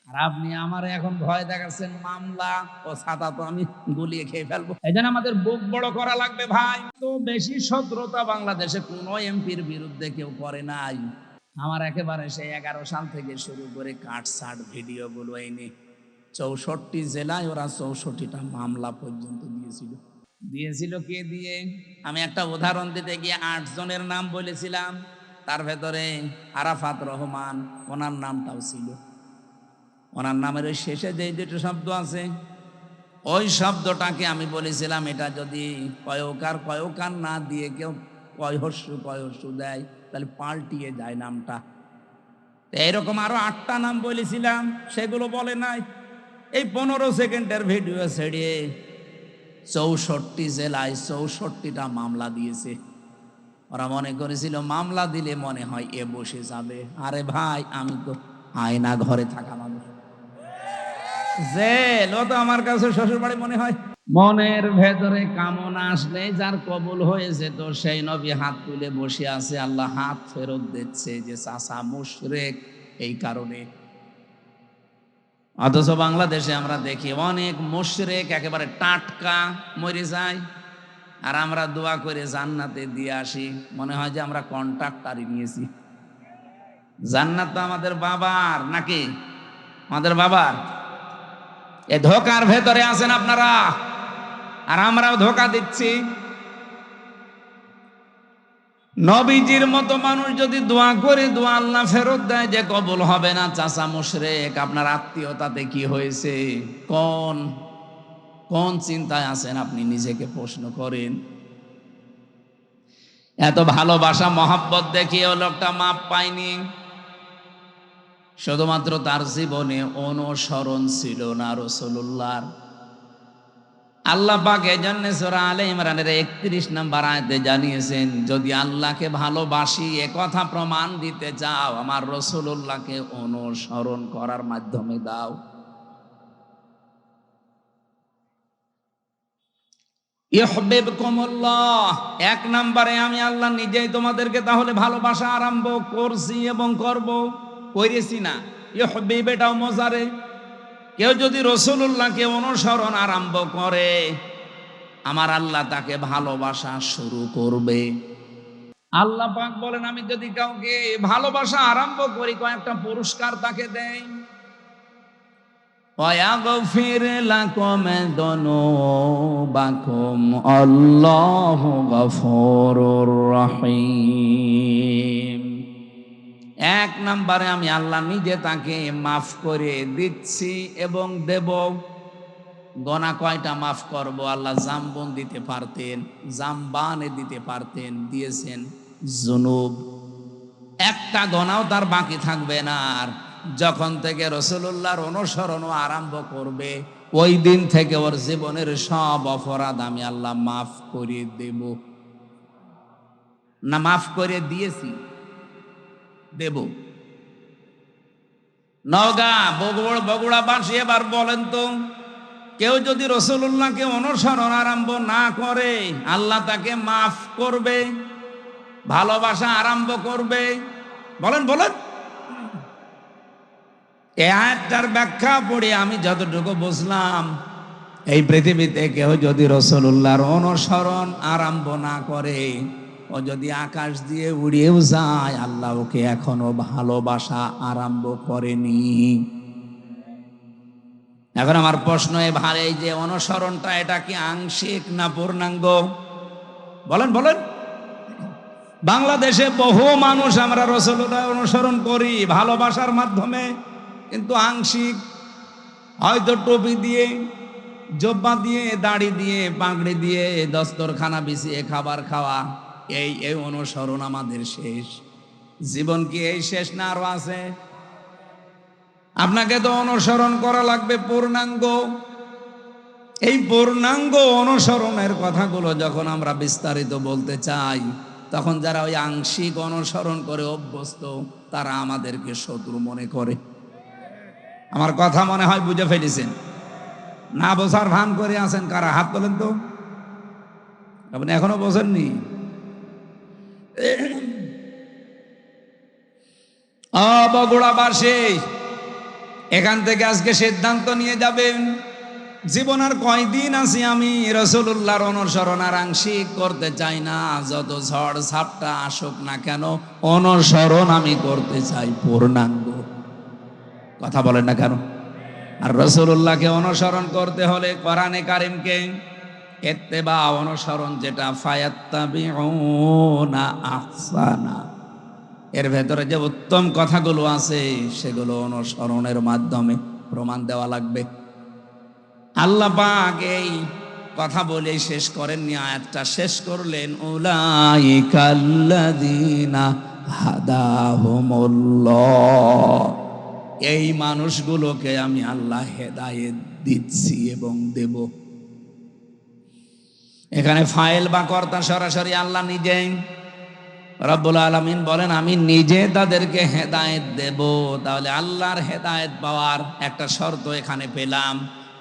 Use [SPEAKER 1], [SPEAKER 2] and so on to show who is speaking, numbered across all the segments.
[SPEAKER 1] আর আপনি আমার এখন ভয় দেখাচ্ছেন মামলা ও ছাতা তো আমি গুলিয়ে খেয়ে ফেলবো। এই জন্য আমাদের বুক বড় করা লাগবে ভাই। তো বেশি শত্রুতা বাংলাদেশে কোনো এমপির বিরুদ্ধে কেউ করে নাই। আমার একেবারে সেই 11 সাল থেকে শুরু করে কাটছাট ভিডিও গুলো এনে 64 জেলায় ওরা 64টা মামলা পর্যন্ত দিয়েছিল কে দিয়ে? আমি একটা উদাহরণ দিতে গিয়ে 8 জনের নাম বলেছিলাম, তার ভেতরে আরাফাত রহমান, ওনার নামটাও ছিল। ওনার নামের ওই শেষে যে দুটো শব্দ আছে, ওই শব্দটাকে আমি বলেছিলাম এটা যদি কয়কার না দিয়ে কেউ কয়হস্যু দেয় তাহলে পাল্টিয়ে যায় নামটা। এইরকম আরো 8টা নাম বলেছিলাম, সেগুলো বলে নাই। এই 15 সেকেন্ডের ভিডিও ছেড়ে 64 জেলায় 64টা মামলা দিয়েছে। ওরা মনে করেছিল মামলা দিলে মনে হয় এ বসে যাবে। আরে ভাই, আমি তো আয়না ঘরে থাকা মানুষ, জেল ও তো আমার কাছে শ্বশুর বাড়ি মনে হয়। মনের ভেতরে কামনা আসলে যার কবুল হয়েছে, তো সেই নবী হাত তুলে বসে আছে, আল্লাহ হাত ফেরত দিচ্ছে যে চাচা মুশরিক এই কারণে। অথচ বাংলাদেশে আমরা দেখি অনেক মুশরিক একেবারে টাটকা মরে যায়, আর আমরা দোয়া করে জান্নাতে দিয়ে আসি, মনে হয় যে আমরা কন্ট্রাক্টারই নিয়েছি। জান্নাত তো আমাদের বাবার নাকি? আমাদের বাবার। এ ধোকার ভেতরে আছেন আপনারা, আর আমরাও ধোকা দিচ্ছি। নবীজির মতো মানুষ যদি দোয়া করে দোয়া আল্লাহ ফেরত দেয় যে কবুল হবে না, চাচা মুশরিক, আপনার আত্মীয়তাতে কি হয়েছে? কোন কোন চিন্তায় আছেন আপনি নিজেকে প্রশ্ন করেন। এত ভালোবাসা মহব্বত দেখিয়ে লোকটা মাপ পায়নি, শুধুমাত্র তার জীবনে অনুসরণ ছিল না রাসূলুল্লাহর। আল্লাহ পাক এজন্য সূরা আলে ইমরানের 31 নম্বর আয়াতে জানিয়েছেন, যদি আল্লাহকে ভালোবাসি এ কথা প্রমাণ দিতে চাও, আমার রাসূলুল্লাহকে অনুসরণ করার মাধ্যমে দাও। ইউহিব্বুকুমুল্লাহ, 1 নম্বরে আমি আল্লাহ নিজেই তোমাদেরকে তাহলে ভালোবাসা আরম্ভ করছি এবং করেছি না। ইউহিব্বু এটাও মজারে, কেউ যদি রাসূলুল্লাহকে অনুসরণ আরম্ভ করে, আমার আল্লাহ তাকে ভালোবাসা শুরু করবে। আল্লাহ পাক বলেন, আমি যদি কাউকে ভালোবাসা আরম্ভ করি, কয়েকটা পুরস্কার তাকে দেই। ওয়াগফির লাকুম যুনুবাকুম আল্লাহু গফুরুর রহিম। 1 নম্বরে আমি আল্লাহ নিজে তাকে মাফ করে দিচ্ছি এবং দেব। গোনা কয়টা মাফ করব? আল্লাহ জামবন দিতে পারতেন, জামবানে দিতে পারতেন, দিয়েছেন জুনুব। একটা গোনাও তার বাকি থাকবে না। আর যখন থেকে রাসূলুল্লাহর অনুসরণ আরম্ভ করবে, ওই দিন থেকে ওর জীবনের সব অপরাধ আমি আল্লাহ মাফ করে দেব। না মাফ করে দিয়েছি, দেব। নওগাঁ বগুড়াবাসী এবার বলেন তো, কেউ যদি রাসূলুল্লাহকে অনুসরণ আরম্ভ না করে, আল্লাহ তাকে মাফ করবে, ভালোবাসা আরম্ভ করবে? বলেন বলেন। এই আয়াতটার ব্যাখ্যা পড়ে আমি যতটুকু বুঝলাম, এই পৃথিবীতে কেউ যদি রাসূলুল্লাহর অনুসরণ আরম্ভ না করে, ও যদি আকাশ দিয়ে উড়িয়েও যায়, আল্লাহ ওকে এখনো ভালোবাসা আরম্ভ করেনি। এখন আমার প্রশ্ন ভাই, এই যে অনুসরণটা, এটা কি আংশিক না পূর্ণাঙ্গ? বলেন বলেন। বাংলাদেশে বহু মানুষ আমরা রাসূলুল্লাহ অনুসরণ করি ভালোবাসার মাধ্যমে, কিন্তু আংশিক। হয়তো টুপি দিয়ে, জব্বা দিয়ে, দাড়ি দিয়ে, পাগড়ি দিয়ে, দস্তরখানা বিছিয়ে খাবার খাওয়া, এই অনুসরণ আমাদের শেষ। জীবন কি এই শেষ না আরো আছে? আপনাকে তো অনুসরণ করা লাগবে পূর্ণাঙ্গ। এই পূর্ণাঙ্গ অনুসরণের কথাগুলো যখন আমরা বিস্তারিত বলতে চাই, তখন যারা ওই আংশিক অনুসরণ করে অভ্যস্ত, তারা আমাদেরকে শত্রু মনে করে। আমার কথা মনে হয় বুঝে ফেলেছেন। না বোঝার ভান করে আছেন কারা? হাত তোলেন তো। আপনি এখনো বোঝেননি? বগুড়াবাসী, এখান থেকে আজকে সিদ্ধান্ত নিয়ে যাবেন, জীবন আর কয়দিন আছি আমি রাসূলুল্লাহর অনুসরণ আর আংশিক করতে চাই না। যত ঝড় ঝাপটা আসুক না কেন, অনুসরণ আমি করতে চাই পূর্ণাঙ্গ। কথা বলেন না কেন? আর রাসূলুল্লাহকে অনুসরণ করতে হলে কোরআনে কারিমকে ইত্তেবা, অনুসরণ, যেটা ফায়াত্তাবিউনা আহসানা, এর ভেতরে যে উত্তম কথাগুলো আছে সেগুলো অনুসরণের মাধ্যমে প্রমাণ দেওয়া লাগবে। আল্লাহ পাক এই কথা বলে শেষ করেননি, আয়াতটা শেষ করলেন উলাইকাল্লাযীনা হাদাহুমুল্লাহ, এই মানুষগুলোকে আমি আল্লাহ হেদায়েত দিচ্ছি এবং দেব। এখানে ফাইল বা কর্তা সরাসরি আল্লাহ নিজেই। রব্বুল আলামিন বলেন আমি নিজে তাদেরকে হেদায়েত দেব। তাহলে আল্লাহর হেদায়েত পাওয়ার একটা শর্ত এখানে পেলাম।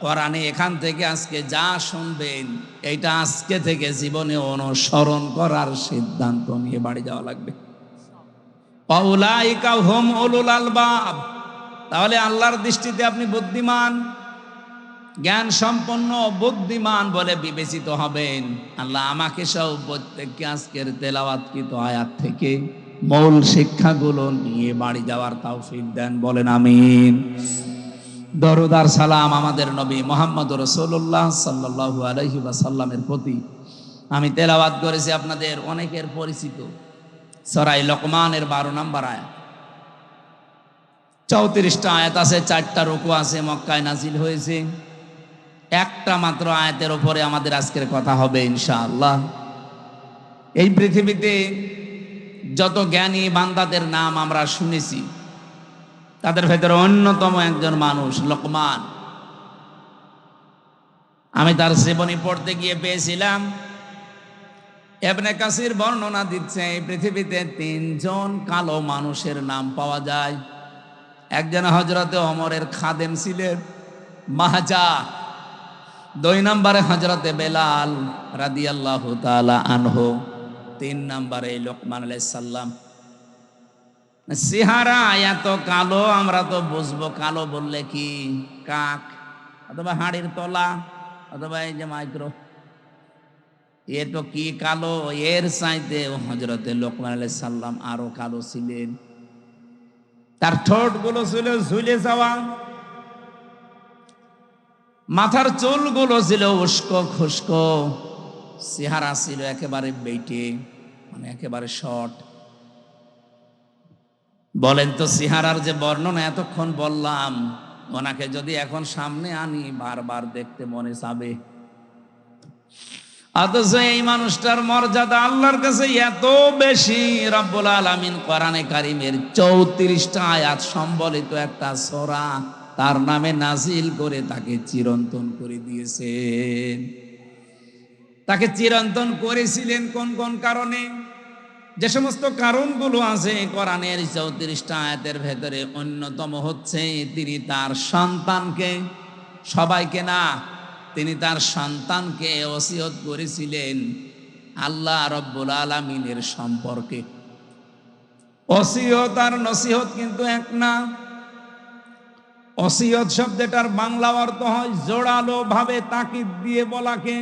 [SPEAKER 1] কোরআনে এখান থেকে আজকে যা শুনবেন এইটা আজকে থেকে জীবনে অনুসরণ করার সিদ্ধান্ত নিয়ে বাড়ি যাওয়া লাগবে। উলাইকা হুম উলুল আলবাব, তাহলে আল্লাহর দৃষ্টিতে আপনি বুদ্ধিমান, জ্ঞান সম্পন্ন, বুদ্ধিমান বলে বিবেচিত হবেন। আল্লাহ আমাকে সহ প্রত্যেককে আজকের তেলাওয়াতকৃত আয়াত থেকে মূল শিক্ষাগুলো নিয়ে বাড়ি যাওয়ার তৌফিক দেন, বলেন আমিন। দরুদ আর সালাম আমাদের নবী মুহাম্মদ রাসূলুল্লাহ সাল্লাল্লাহু আলাইহি ওয়াসাল্লামের প্রতি। আমি তেলাওয়াত করেছি আপনাদের অনেকের পরিচিত সূরা লোকমানের 12 নম্বর আয়াত। 34টা আয়াত আছে, 4টা রুকু আছে, মক্কায় নাজিল হয়েছে। একটা মাত্র আয়াতের উপরে আমাদের আজকের কথা হবে ইনশাআল্লাহ। এই পৃথিবীতে যত জ্ঞানী বান্দাদের নাম আমরা শুনেছি, তাদের ভেতরে অন্যতম একজন মানুষ লোকমান। আমি তার জীবনী পড়তে গিয়ে পেয়েছিলাম, ইবনে কাসির বর্ণনা দিচ্ছে এই পৃথিবীতে 3 জন কালো মানুষের নাম পাওয়া যায়। একজন হযরতে ওমরের খাদেম ছিলেন, মাহাজা। 2 নম্বরে হযরতে বেলাল রাদিয়াল্লাহু তাআলা আনহু। 3 নম্বরে লোকমান আলাইহিস সালাম। চেহারা এত কালো, আমরা তো বুঝবো কালো বললে কি কাক অথবা হাড়ির তলা অথবা এই যে মাইক্রো, এ তো কি কালো। এর চাইতে হযরতে লোকমান আলাইহিস সালাম আরো কালো ছিলেন। তার ঠোঁট গুলো ছিল ঝুলে যাওয়া, মাথার চুলগুলো ছিল উস্কো খুস্কো, চেহারা ছিল একেবারে বেটে, মানে একেবারে শর্ট। বলেন তো চেহারার যে বর্ণনা এতক্ষণ বললাম, ওনাকে যদি এখন সামনে আনি বারবার দেখতে মনে চাবে। অথচ এই মানুষটার মর্যাদা আল্লাহর কাছে এত বেশি, রব্বুল আলামিন কোরআনে কারিমের 34টা আয়াত সম্বলিত একটা সূরা তার নামে নাজিল করে তাকে চিরন্তন করে দিয়েছেন। তাকে চিরন্তন করেছিলেন কোন কোন কারণে? যে সমস্ত কারণগুলো আছে কোরআনের 34টা আয়াতের ভেতরে, অন্যতম হচ্ছে তিনি তার সন্তানকে, সবাইকে না, তিনি তার সন্তানকে ওসিয়ত করেছিলেন আল্লাহ রব্বুল আলামিনের সম্পর্কে। ওসিয়ত আর নসিহত কিন্তু এক না। ওসিয়ত শব্দটার বাংলা অর্থ হয় জোরালো ভাবে তাকিদ দিয়ে বলাকে।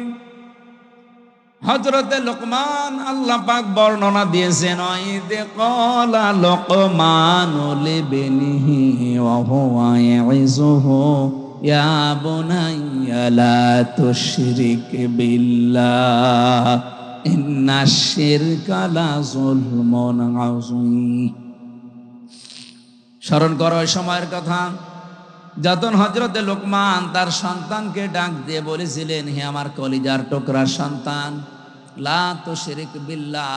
[SPEAKER 1] হযরতে লোকমান আল্লাহ পাক বর্ণনা দিয়েছেন, ইযে ক্বালা লোকমানু লিবনিহি ওয়া হুয়া ইয়াইযুহু ইয়া বুনাইয়া লা তুশরিক বিল্লাহ ইন্নাশ শিরকা লা যুলমুন আযীম। স্মরণ করো ওই সময়ের কথা যখন হযরতে লোকমান তার সন্তানকে ডাক দিয়ে বলেছিলেন, হে আমার কলিজার টুকরার সন্তান, লা তুশরিক বিল্লাহ,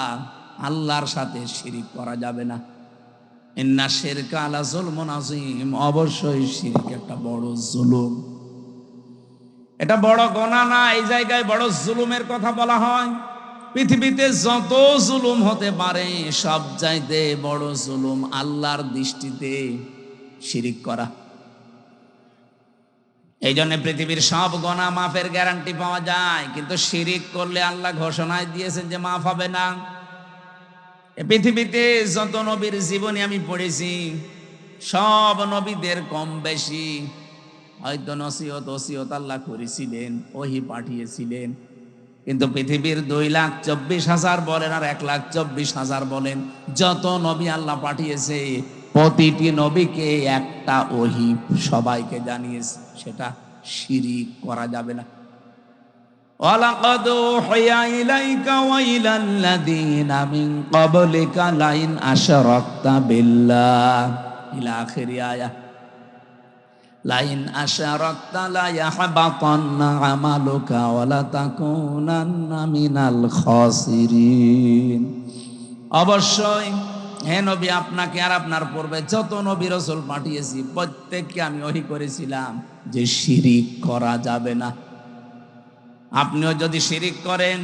[SPEAKER 1] আল্লাহর সাথে শিরিক করা যাবে না। ইন্নাশ শিরকা লা যুলমুন আযীম, অবশ্যই শিরিক একটা বড় জুলুম। এটা বড় গুনাহ না, এই জায়গায় বড় জুলুমের কথা বলা হয়। পৃথিবীতে যত জুলুম হতে পারে সব চাইতে বড় জুলুম আল্লাহর দৃষ্টিতে শিরিক করা। এই জন্য পৃথিবীর সব গুনাহ মাফের গ্যারান্টি পাওয়া যায়, কিন্তু শিরিক করলে আল্লাহ ঘোষণায় দিয়েছেন যে মাফ হবে না। পৃথিবীতে যত নবীর জীবনী আমি পড়েছি, সব নবীদের কম বেশি হয়তো নসিহত ওসিয়ত আল্লাহ করেছিলেন, ওহি পাঠিয়েছিলেন, কিন্তু পৃথিবীর 2,24,000 বলেন আর 1,24,000 বলেন, যত নবী আল্লাহ পাঠিয়েছে প্রতিটি নবীকে একটা ওহি সবাইকে জানিয়েছে, সেটা শিরিক করা যাবে না। ওয়ালাকাদ উহিয়া ইলাইকা ওয়া ইলাল লাযিনা মিন ক্বাবলিকা লাইন আশরাকতা বিল্লাহ ইলা আখিরি আয়াহ। লাইন আশরাকতা লা ইয়াহবাতান্না আমালুকা ওয়া লা তাকুনান্না মিনাল খাসিরিন। অবশ্যই হে নবী, আপনাকে আর আপনার পূর্বে যত নবী রাসূল পাঠিয়েছি প্রত্যেককে আমি ওহী করেছিলাম যে শিরিক করা যাবে না। আপনিও যদি শিরিক করেন,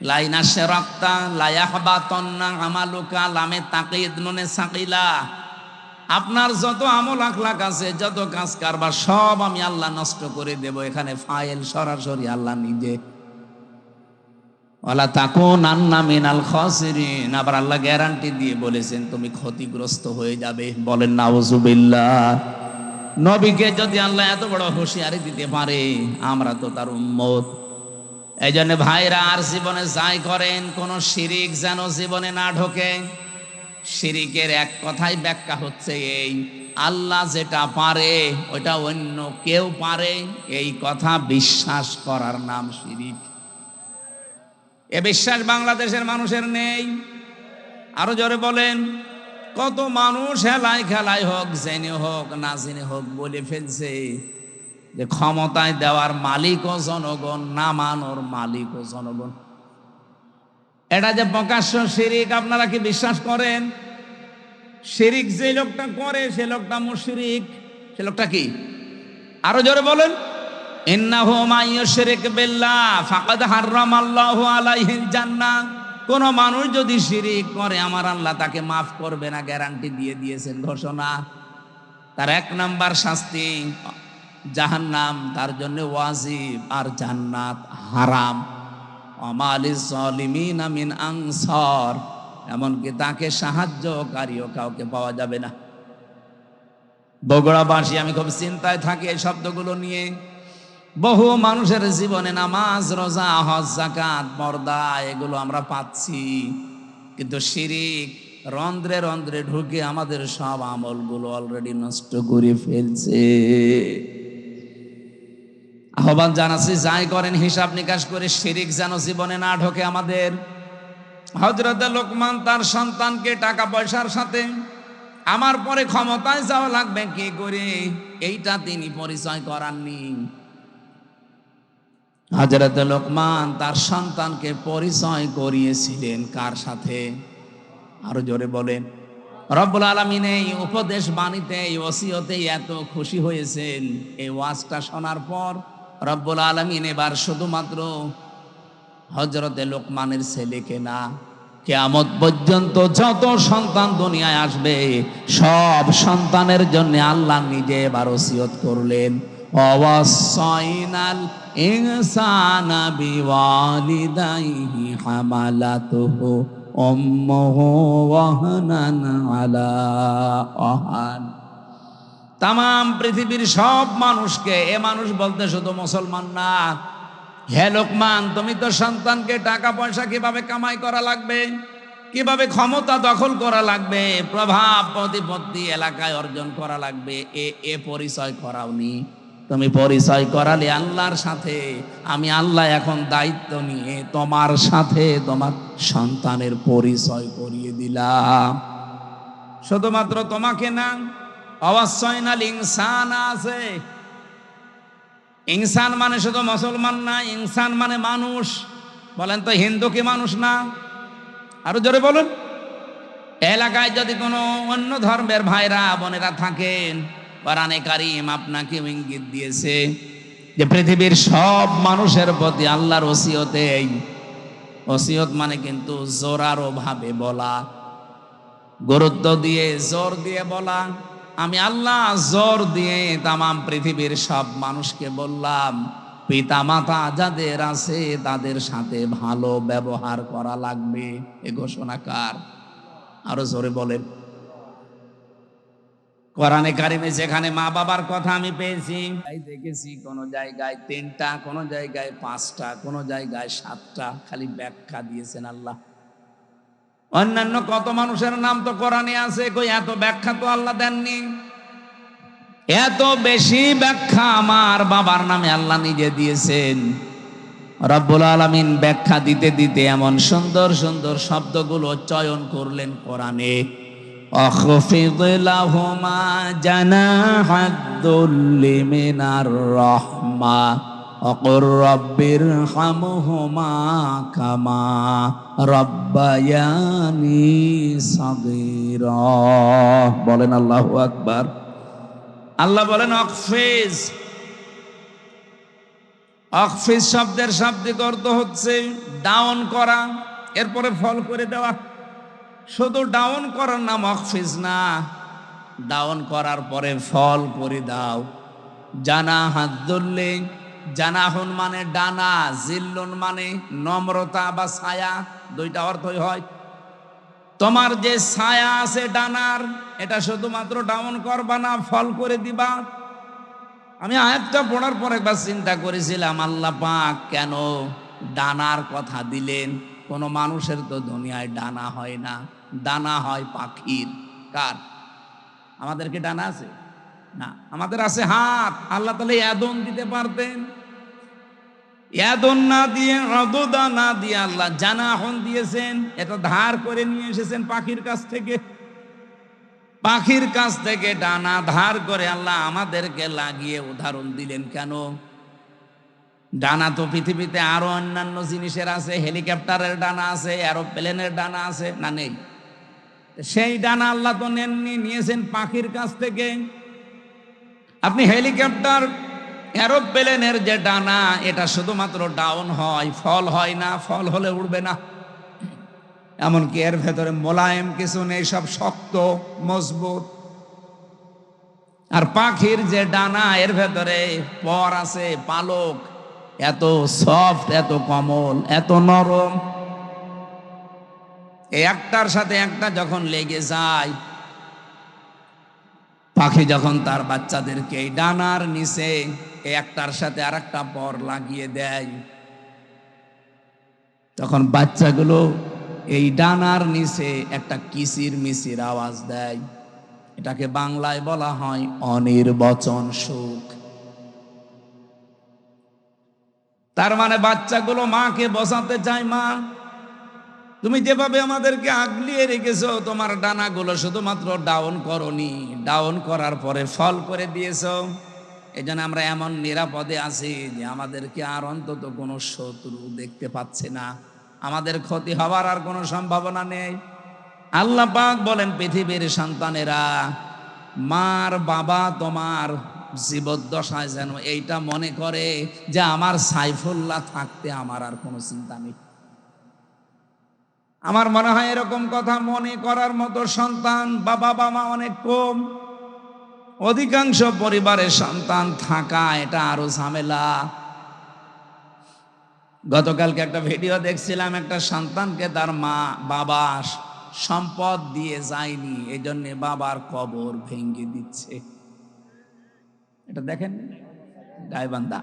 [SPEAKER 1] লাইন আশরাকতা লা ইয়াহবাতান্না আমালুকা, লামে তাকিদ নুনে সাকিলা, আপনার যত আমল আখলাক আছে, যত কাজ কারবার সব আমি আল্লাহ নষ্ট করে দেব। এখানে ফাইল সরাসরি আল্লাহ নিজে। ওয়ালা তাকুনান্না মিনাল খাসিরিন, আবার আল্লাহ গ্যারান্টি দিয়ে বলেছেন তুমি ক্ষতিগ্রস্ত হয়ে যাবে। বলেন নাউজুবিল্লাহ। নবীকে যদি আল্লাহ এত বড় হুঁশিয়ারি দিতে পারে, আমরা তো তার উম্মত। এই জন্য ভাইরা, আর জীবনে যাই করেন, কোন শিরিক যেন জীবনে না ঢোকে। শিরিকের এক কথাই ব্যাখ্যা হচ্ছে এই, আল্লাহ যেটা পারে ওটা অন্য কেউ পারে, এই কথা বিশ্বাস করার নাম শিরিক। এ বিশ্বাস বাংলাদেশের মানুষের নেই। আরো জোরে বলেন। কত মানুষ হেলায় খেলায় হোক, জেনে হোক না জেনে হোক, বলে ফেলছে যে ক্ষমতায় দেওয়ার মালিকও জনগণ, নামানোর মালিকও জনগণ। এটা যে প্রকাশ্য শিরিক, আপনারা কি বিশ্বাস করেন? শিরিক যে লোকটা করে সে লোকটা মুশরিক। সে লোকটা কি? আরো জোরে বলেন। ইন্নাহু মাইয়ুশরিক বিল্লাহ ফাকাদ হারামাল্লাহু আলাইহিল জান্নাহ। কোন মানুষ যদি শিরিক করে, আমার আল্লাহ তাকে মাফ করবে না, গ্যারান্টি দিয়ে দিয়েছেন, ঘোষণা। তার 1 নাম্বার শাস্তি জাহান্নাম, তার জন্য ওয়াজিব, আর জান্নাত হারাম। আমালিজ জালিমিনা মিন আনসার, এমনকি তাকে সাহায্যকারীও কাউকে পাওয়া যাবে না। বগুড়াবাসী, আমি খুব চিন্তায় থাকি এই শব্দগুলো নিয়ে। বহু মানুষের জীবনে নামাজ, রোজা, হজ, যাকাত, পর্দা এগুলো আমরা পাচ্ছি, কিন্তু শিরিক রন্ধ্রে রন্ধ্রে ঢুকে আমাদের সব আমলগুলো অলরেডি নষ্ট করে ফেলছে। আহ্বান জানাচ্ছি, যাই করেন হিসাব নিকাশ করে, শিরিক যেন জীবনে না ঢোকে আমাদের। হযরত লোকমান তার সন্তানকে টাকা পয়সার সাথে আমার পরে ক্ষমতায় যাওয়া লাগবে কি করে, এইটা তিনি পরিচয় করাননি। হযরত লোকমান তার সন্তানকে পরিচয় করিয়েছিলেন কার সাথে? আরো জোরে বলেন। রব্বুল আলামিন এই উপদেশ বাণীতে, এই ওসিয়তে এত খুশি হয়েছেন, এই ওয়াজটা শোনার পর রব্বুল আলামিন এবার শুধুমাত্র হযরত লোকমানের ছেলেকে না, কিয়ামত পর্যন্ত যত সন্তান দুনিয়ায় আসবে সব সন্তানের জন্য আল্লাহ নিজে এবার ওসিয়ত করলেন, ওয়াসাইনাল ইনসানা বিওয়ালিদাইহি হামালাতুহু উম্মুহু ওয়াহনান আলা ওয়াহান। তাম পৃথিবীর সব মানুষকে, এ মানুষ বলতে শুধু মুসলমান না, হে লোকমান, তুমি তো সন্তানকে টাকা পয়সা কিভাবে কামাই করা লাগবে, কিভাবে ক্ষমতা দখল করা লাগবে, প্রভাব প্রতিপত্তি এলাকায় অর্জন করা লাগবে, এ পরিচয় করাওনি। তুমি পরিচয় করালে আল্লাহর সাথে। আমি আল্লাহ এখন দায়িত্ব নিয়ে তোমার সাথে তোমার সন্তানের পরিচয় করিয়ে দিলাম। শুধুমাত্র তোমাকে না, ওয়াসাইনাল ইনসানা আছে। ইনসান মানে শুধু মুসলমান না, ইনসান মানে মানুষ। বলেন তো, হিন্দু কি মানুষ না? আরো জোরে বলুন। এলাকায় যদি কোনো অন্য ধর্মের ভাইরা বোনেরা থাকেন, কোরআনে কারীম আপনাকে ইঙ্গিত দিয়েছে যে পৃথিবীর সব মানুষের প্রতি আল্লাহর ওসিয়তে, ওসিয়ত মানে কিন্তু জোরালো ভাবে বলা, গুরুত্ব দিয়ে জোর দিয়ে বলা। আমি আল্লাহ জোর দিয়ে তামাম পৃথিবীর সব মানুষকে বললাম, পিতা মাতা যাদের আছে তাদের সাথে ভালো ব্যবহার করা লাগবে। এ ঘোষণা কার? আরো জোরে বলেন। কোরআনে কারিমে যেখানে মা বাবার কথা আমি পেয়েছি, দেখেছি কোন জায়গায় 3টা, কোন জায়গায় 5টা, কোন জায়গায় 7টা, খালি ব্যাখ্যা দিয়েছেন আল্লাহ। অন্যান্য কত মানুষের নাম তো কোরআনে আছে, কই এত ব্যাখ্যা তো আল্লাহ দেননি। এত বেশি ব্যাখ্যা আমার বাবার নামে আল্লাহ নিজে দিয়েছেন। রব্বুল আলামিন ব্যাখ্যা দিতে দিতে এমন সুন্দর সুন্দর শব্দগুলো চয়ন করলেন কোরআনে। أخفض لهما جناح الذل من الرحمة وقل رب ارحمهما كما ربياني صغيرا। বলেন আল্লাহু আকবার। আল্লাহ বলেন অখফিজ। অখফিজ শব্দের শাব্দিক অর্থ হচ্ছে ডাউন করা, এরপরে ফল করে দেওয়া। শুধু ডাউন করার নাম অখফিজ না, ডাউন করার পরে ফল করে দাও। জানা হাত ধরলে, জানাহুন মানে ডানা, জিল্লুন মানে নম্রতা বা ছায়া, দুইটা অর্থই হয়। তোমার যে ছায়া আছে ডানার, এটা শুধুমাত্র ডাউন করবা না, ফল করে দিবা। আমি আয়াতটা পড়ার পর একবার চিন্তা করেছিলাম, আল্লাহ পাক কেন ডানার কথা দিলেন? কোন মানুষের তো দুনিয়ায় ডানা হয় না, ডানা হয় পাখির। কার? আমাদের কি ডানা আছে? না, আমাদের আছে হাত। আল্লাহ তাহলে ইয়াদুন দিতে পারতেন, ইয়াদুন না দিয়ে, রদুদা না দিয়ে আল্লাহ জানাহুন দিয়েছেন। এটা ধার করে নিয়ে এসেছেন পাখির কাছ থেকে। পাখির কাছ থেকে ডানা ধার করে আল্লাহ আমাদেরকে লাগিয়ে উদাহরণ দিলেন কেন? ডানা তো পৃথিবীতে আরো অন্যান্য জিনিসের আছে, হেলিকপ্টারের ডানা আছে, এরোপ্লেনের ডানা আছে, না নেই? সেই ডানা আল্লাহ তো নেননি, নিয়েছেন পাখির কাছ থেকে। আপনি হেলিকপ্টার, এরোপ্লেনের যে ডানা, এটা শুধুমাত্র ডাউন হয়, ফল হয় না। ফল হলে উড়বে না। এমনকি এর ভেতরে মোলায়েম কিছু নেই, সব শক্ত মজবুত। আর পাখির যে ডানা, এর ভেতরে পর আছে, পালক, এত সফট, এত কোমল, এত নরম। একটার সাথে একটা যখন লেগে যায়, পাখি যখন তার বাচ্চাদেরকে এই ডানার নিচে একটার সাথে আর একটা পর লাগিয়ে দেয়, তখন বাচ্চাগুলো এই ডানার নিচে একটা কিচির মিচির আওয়াজ দেয়। এটাকে বাংলায় বলা হয় অনির্বচন সুখ। তার মানে বাচ্চাগুলো মাকে বোঝাতে চায়, মা তুমি যেভাবে আমাদেরকে আগলিয়ে রেখেছো, তোমার ডানাগুলো শুধুমাত্র ডাউন করনি, ডাউন করার পরে ফল করে দিয়েছো। এই জন্য আমরা এমন নিরাপদে আছি যে আমাদেরকে আর অন্তত কোনো শত্রু দেখতে পাচ্ছে না, আমাদের ক্ষতি হওয়ার আর কোনো সম্ভাবনা নেই। আল্লাহ পাক বলেন, পৃথিবীর সন্তানেরা, মার বাবা তোমার জীবদ্দশায় যেন এইটা মনে করে যে আমার সাইফুল্লাহ থাকতে আমার আর কোনো চিন্তা নেই। আমার মনে হয় এরকম কথা মনে করার মতো সন্তান বা বাবা মা অনেক কম। অধিকাংশ পরিবারের সন্তান থাকা এটা আরো ঝামেলা। গতকালকে একটা ভিডিও দেখছিলাম, একটা সন্তানকে তার মা বাবা সম্পদ দিয়ে যায়নি, এই জন্য বাবার কবর ভেঙে দিচ্ছে। এটা দেখেন গায়বান্ধা।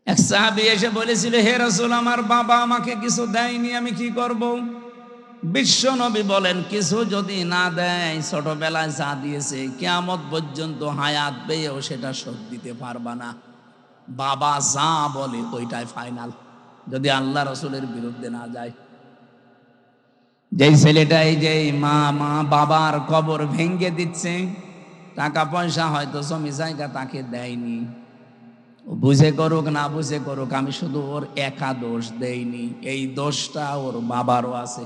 [SPEAKER 1] এক সাহাবী এসে বলেছিল, হে রাসূল, আমার বাবা আমাকে কিছু দেয়নি, আমি কি করব? বিশ্ব নবী বলেন, কিছু যদি না দেয়, ছোটবেলায় যা দিয়েছে কিয়ামত পর্যন্ত হায়াত পেয়েও সেটা শোধ দিতে পারবা না। বাবা যা বলে ওইটাই ফাইনাল, যদি আল্লাহ রসুলের বিরুদ্ধে না যায়। যেই ছেলেটা এই যে মা বাবার কবর ভেঙে দিচ্ছে, টাকা পয়সা হয়তো জমি জায়গা তাকে দেয়নি, বুঝে করুক না বুঝে করুক, আমি শুধু ওর একা দোষ দেইনি, এই দোষটা ওর বাবারও আছে।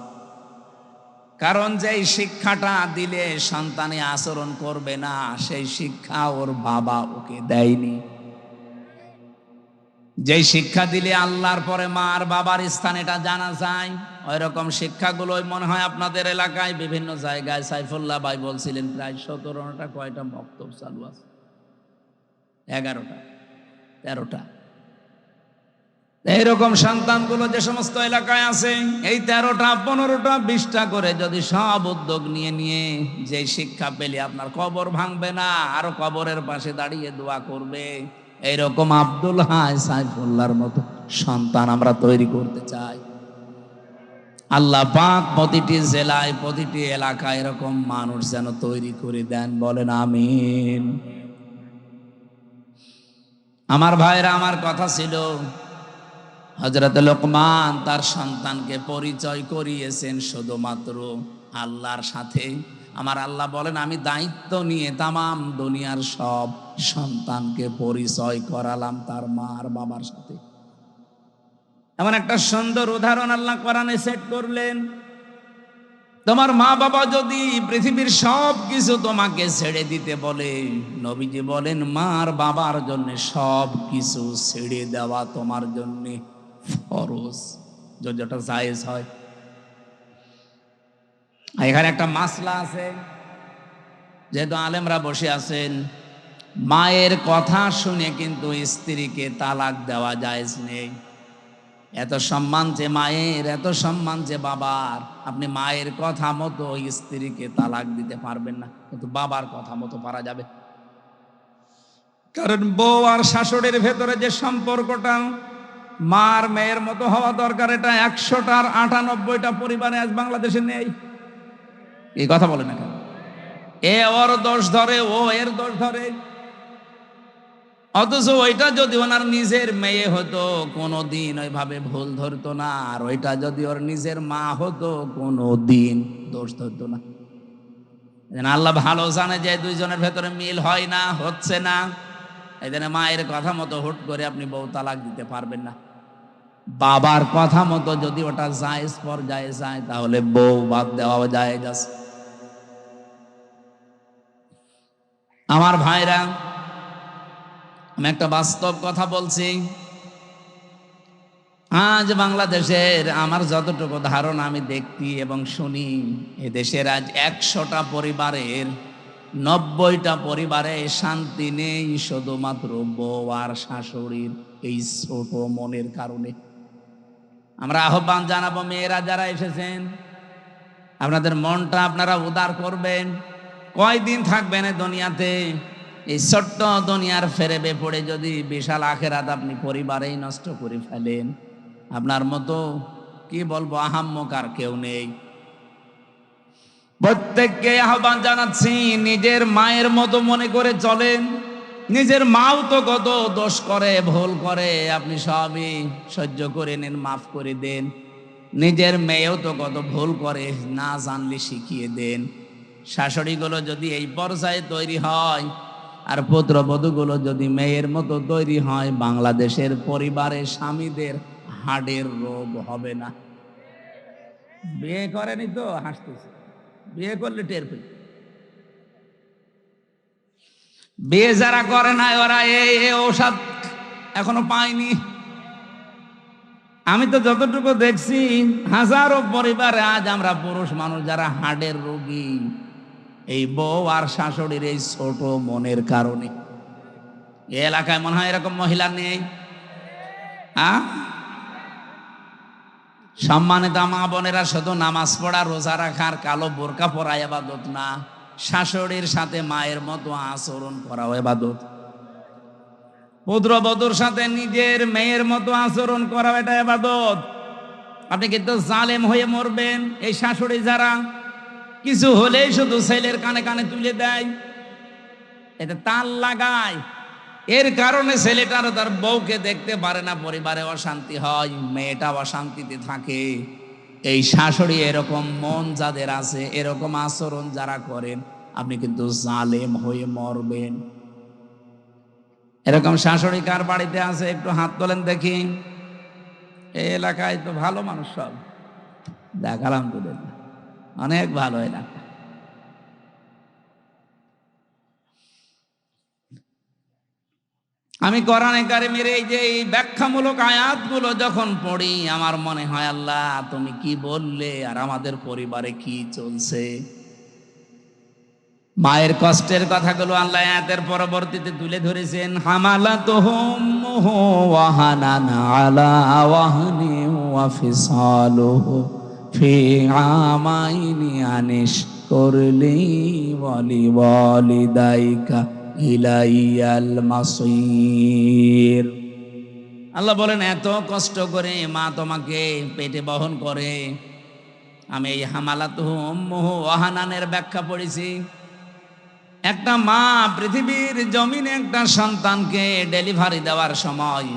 [SPEAKER 1] কারণ যেই শিক্ষাটা দিলে সন্তানে আচরণ করবে না, সেই শিক্ষা ওর বাবা ওকে দেয়নি। যেই শিক্ষা দিলে আল্লাহর পরে মা আর বাবার স্থান এটা জানা যায়, ওই রকম শিক্ষাগুলোই মনে হয় আপনাদের এলাকায় বিভিন্ন জায়গায়। সাইফুল্লাহ ভাই বলছিলেন প্রায় 17টা কয়টা বক্তব্য চালু আছে, 11টা 13টা। এইরকম সন্তানগুলো যে সমস্ত এলাকায় আছে, এই 13টা 15টা 20টা করে যদি সব উদ্যোগ নিয়ে নিয়ে যে শিক্ষা পেলে আপনার কবর ভাঙবে না, আরো কবরের পাশে দাঁড়িয়ে দোয়া করবে, এইরকম আব্দুল হাই সাইফুল্লাহর মতো সন্তান আমরা তৈরি করতে চাই। আল্লাহ পাক প্রতিটি জেলায় প্রতিটি এলাকায় এরকম মানুষ যেন তৈরি করে দেন, বলেন আমিন। আমার ভাইরা, আমার কথা ছিল হযরত লোকমান তার সন্তানকে পরিচয় করিয়েছেন শুধুমাত্র আল্লাহর সাথে। আমার আল্লাহ বলেন, আমি দায়িত্ব নিয়ে তামাম দুনিয়ার সব সন্তানকে পরিচয় করালাম তার মা আর বাবার সাথে। এমন একটা সুন্দর উদাহরণ আল্লাহ কোরআনে সেট করলেন। তোমার মা বাবা যদি পৃথিবীর সব কিছু তোমাকে ছেড়ে দিতে বলে, নবীজি বলেন মা আর বাবার জন্য সব কিছু ছেড়ে দেওয়া তোমার জন্য ফরজ, যদি ওটা জায়েজ হয়। এখানে একটা মাসলা আছে, যেহেতু আলেমরা বসে আছেন, মায়ের কথা শুনে কিন্তু স্ত্রীকে তালাক দেওয়া জায়েজ নেই। এত সম্মান যে মায়ের, এত সম্মান যে বাবার, আপনি মায়ের কথা মতো স্ত্রীকে তালাক দিতে পারবেন না, কিন্তু বাবার কথা মতো পারা যাবে। কারণ বউ আর শাশুড়ির ভেতরে যে সম্পর্কটা মার মেয়ের মতো হওয়া দরকার, এটা 100টার 98টা পরিবারে আজ বাংলাদেশে নেই। এই কথা বলে না কেন? এ ওর দোষ ধরে, ও এর দোষ ধরে। অথচ ওইটা যদি ওনার নিজের মেয়ে হতো কোনোদিন ওইভাবে ভুল ধরতো না, আর ওইটা যদি ওর নিজের মা হতো কোনোদিন দোষ ধরতো না। আল্লাহ ভালো জানে যে দুইজনের ভেতরে মিল হয় না, হচ্ছে না। এই জন্য মায়ের কথা মতো হুট করে আপনি বউ তালাক দিতে পারবেন না। বাবার কথা মতো যদি ওটা জায়েজ পর্যায়ে যায়, তাহলে বউ বাদ দেওয়া জায়েজ আছে। আমার ভাইরা, আমি একটা বাস্তব কথা বলছি। আজ বাংলাদেশের আমার যতটুকু ধারণা আমি দেখি এবং শুনি, এদেশের আজ 100টা পরিবারের 90টা পরিবারে শান্তি নেই, শুধুমাত্র বউ আর শাশুড়ির এই ছোট মনের কারণে। আমরা আহ্বান জানাবো, মেয়েরা যারা এসেছেন, আপনাদের মনটা আপনারা উদার করবেন। কয়দিন থাকবেন এই দুনিয়াতে? এই ছোট্ট দুনিয়ার ফেরেবে পড়ে যদি বিশাল আখেরাত আপনি পরিবারেই নষ্ট করে ফেলেন, আপনার মতো কি বলবো আহাম্মক আর কেউ নেই। প্রত্যেককে আহ্বান জানাচ্ছি, নিজের মায়ের মতো মনে করে চলেন। নিজের মাও তো কত দোষ করে, ভুল করে, আপনি সবই সহ্য করে নেন, মাফ করে দেন। নিজের মেয়েও তো কত ভুল করে, না জানলে শিখিয়ে দেন। শাশুড়িগুলো যদি এই পর্যায়ে তৈরি হয়, আর পুত্রবধূগুলো যদি মেয়ের মতো তৈরি হয়, বাংলাদেশের পরিবারে স্বামীদের হাড়ের রোগ হবে না। বিয়ে করেনি তো হাসতেছে, বিয়ে করলে টের পেল। বিয়ে যারা করে না, ওরা এই ঔষধ এখনো পায়নি। আমি তো যতটুকু দেখছি, হাজারো পরিবারে আজ আমরা পুরুষ মানুষ যারা হাড়ের রোগী, এই বউ আর শাশুড়ির এই ছোট মনের কারণে। এই এলাকায় মনে হয় এরকম মহিলা নেই। সম্মানিত মা বোনেরা, শুধু নামাজ পড়া, রোজা রাখার, কালো বোরকা পরা ইবাদত না, শাশুড়ির সাথে মায়ের মতো আচরণ করাও ইবাদত। পুত্রবধূর সাথে নিজের মেয়ের মতো আচরণ করাও এটা ইবাদত। আপনি কিন্তু জালেম হয়ে মরবেন। এই শাশুড়ি যারা কিছু হলেই শুধু ছেলের কানে কানে তুলে দেয়, এটা তাল লাগায়, এর কারণে ছেলেটারও তার বউকে দেখতে পারে না, পরিবারে অশান্তি হয়, মেয়েটা অশান্তিতে থাকে। এই শাশুড়ি এরকম মন যাদের আছে, এরকম আচরণ যারা করেন, আপনি কিন্তু জালেম হয়ে মরবেন। এরকম শাশুড়ি কার বাড়িতে আছে একটু হাত তোলেন দেখি। এই এলাকায় তো ভালো মানুষ সব, দেখালাম তো, দেখলাম অনেক ভালো এলাকা। আমি কোরআনে কারিমের এই যে ব্যাখ্যামূলক আয়াতগুলো যখন পড়ি, আমার মনে হয় আল্লাহ তুমি কি বললে আর আমাদের পরিবারে কি চলছে। মায়ের কষ্টের কথাগুলো আল্লাহ আয়াতের পরবর্তীতে তুলে ধরেছেন। হামালাতুহুম ওয়াহানান আলা ওয়াহনি ওয়া ফিসালুহু ফি আমাইনি আনিশকুর লি ওয়া লিওয়ালিদাইকা ইলাইয়াল মাসির। আল্লাহ বলেন, এত কষ্ট করে মা তোমাকে পেটে বহন করে। আমি এই হামালাতুহুম ওয়াহানানের ব্যাখ্যা পড়েছি। একটা মা পৃথিবীর জমিনে একটা সন্তানকে ডেলিভারি দেওয়ার সময়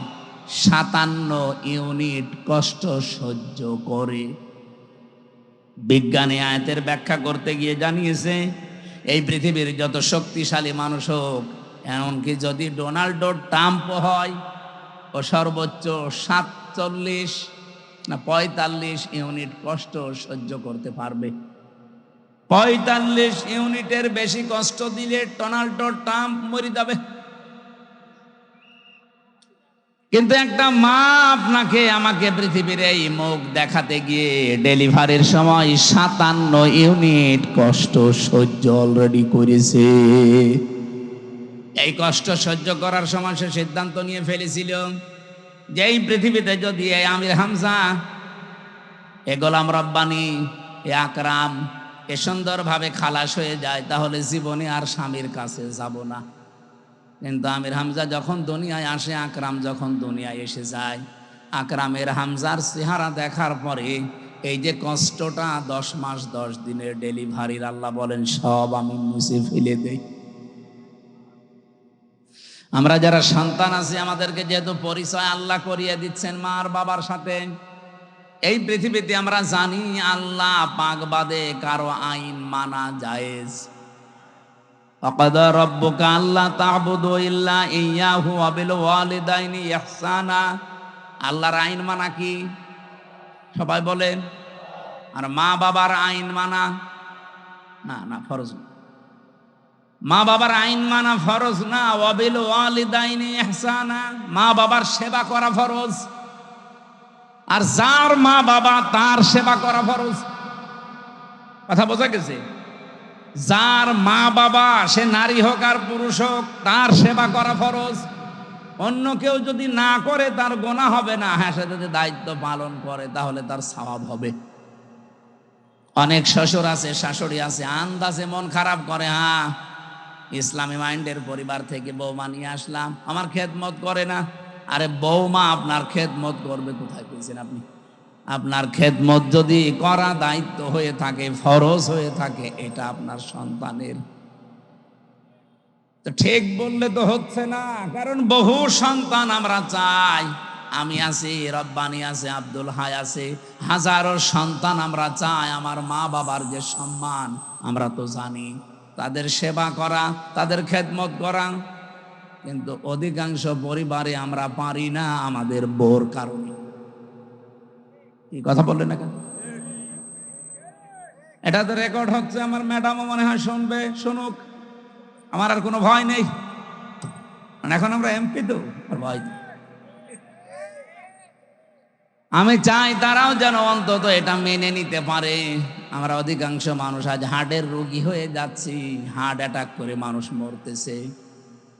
[SPEAKER 1] 57 ইউনিট কষ্ট সহ্য করে। বিজ্ঞানী আয়াতের ব্যাখ্যা করতে গিয়ে জানিয়েছে, এই পৃথিবীর যত শক্তিশালী মানুষ হোক, এমনকি যদি ডোনাল্ড ট্রাম্প হয়, ও সর্বোচ্চ 47 না 45 ইউনিট কষ্ট সহ্য করতে পারবে। 45 ইউনিটের বেশি কষ্ট দিলে ডোনাল্ড ট্রাম্প মরে যাবে। কিন্তু একটা মা আপনাকে আমাকে পৃথিবীর এই মুখ দেখাতে গিয়ে ডেলিভারির সময় 57 ইউনিট কষ্ট সহ্য অলরেডি করেছে। এই কষ্ট সহ্য করার সময় সে সিদ্ধান্ত নিয়ে ফেলেছিল যে এই পৃথিবীতে যদি এই আমির হামজা, এ গোলাম রব্বানী, এ আকরাম এ সুন্দরভাবে খালাস হয়ে যায়, তাহলে জীবনে আর স্বামীর কাছে যাব না। কিন্তু আমির হামজা যখন দুনিয়ায় আসে, আকরাম যখন দুনিয়ায় এসে যায়, আকরামের হামজার চেহারা দেখার পরে এই যে কষ্টটা 10 মাস 10 দিনের ডেলিভারির, আল্লাহ বলেন সব আমি মুছে ফেলে দেই। আমরা যারা সন্তান আছি, আমাদেরকে যেহেতু পরিচয় আল্লাহ করিয়ে দিচ্ছেন মা আর বাবার সাথে, এই পৃথিবীতে আমরা জানি আল্লাহ পাক বাদে কারো আইন মানা জায়েজ। ওয়াকাদা রাব্বুকা আল্লা তা'বুদু ইল্লা ইয়্যাহু ওয়া বিল ওয়ালিদাইনি ইহসানা। আল্লাহর আইন মানা কি? সবাই বলেন। আর মা বাবার আইন মানা না ফরজ না। মা বাবার আইন মানা ফরজ না। ওয়া বিল ওয়ালিদাইনি ইহসানা, মা বাবার সেবা করা ফরজ। আর যার মা বাবা তার সেবা করা ফরজ। কথা বোঝা গেছে? যার মা বাবা, সে নারী হোক আর পুরুষ হোক, তার সেবা করা ফরজ। অন্য কেউ যদি না করে তার গুনাহ হবে না। হ্যাঁ, সে যদি দায়িত্ব পালন করে তাহলে তার সওয়াব হবে। অনেক শ্বশুর আছে, শাশুড়ি আছে, আন্দাজে মন খারাপ করে, হ্যাঁ ইসলামী মাইন্ডের পরিবার থেকে বৌমা নিয়ে আসলাম, আমার খেদমত করে না। আরে বৌমা আপনার খেদমত করবে কোথায় পেয়েছেন আপনি? আপনার খেদমত যদি করা দায়িত্ব হয়ে থাকে, ফরজ হয়ে থাকে, এটা আপনার সন্তানের। তো ঠিক বললে তো হচ্ছে না, কারণ বহু সন্তান আমরা চাই। আমি আছি, রব্বানি আছে, আব্দুল হাই আছে, হাজারো সন্তান আমরা চাই আমার মা বাবার যে সম্মান, আমরা তো জানি তাদের সেবা করা, তাদের খেদমত করা। কিন্তু অধিকাংশ পরিবারে আমরা পারি না, আমাদের বোর কারণে। কি কথা বললেন না কেন? এটা তো রেকর্ড হচ্ছে, আমার ম্যাডামও মনে হয় শুনবে, শুনুক, আমার আর কোনো ভয় নেই। এখন আমরা এমপি তো, আর ভয় নেই। আমি চাই তারাও যেন অন্তত এটা মেনে নিতে পারে। আমরা অধিকাংশ মানুষ আজ হার্টের রোগী হয়ে যাচ্ছি, হার্ট অ্যাটাক করে মানুষ মরতেছে।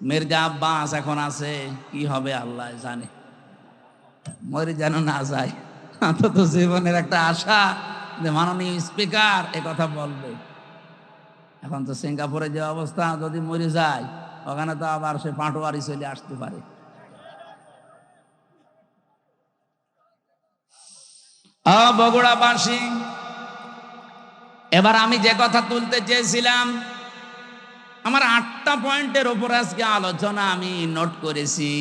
[SPEAKER 1] মির্জা আব্বাস এখন আছে, কি হবে আল্লাহ জানে, মরে যেন না যায়। অন্তত জীবনের একটা আশা যে মাননীয় স্পিকার এ কথা বলবে। এখন তো সিঙ্গাপুরে যে অবস্থা, যদি মরে যায় ওখানে তো আবার সে পাটোয়ারি চলে আসতে পারে। বগুড়াবাসী, এবার আমি যে কথা তুলতে চেয়েছিলাম, আমার 8টা পয়েন্টের উপর আজকে আলোচনা আমি নোট করেছি।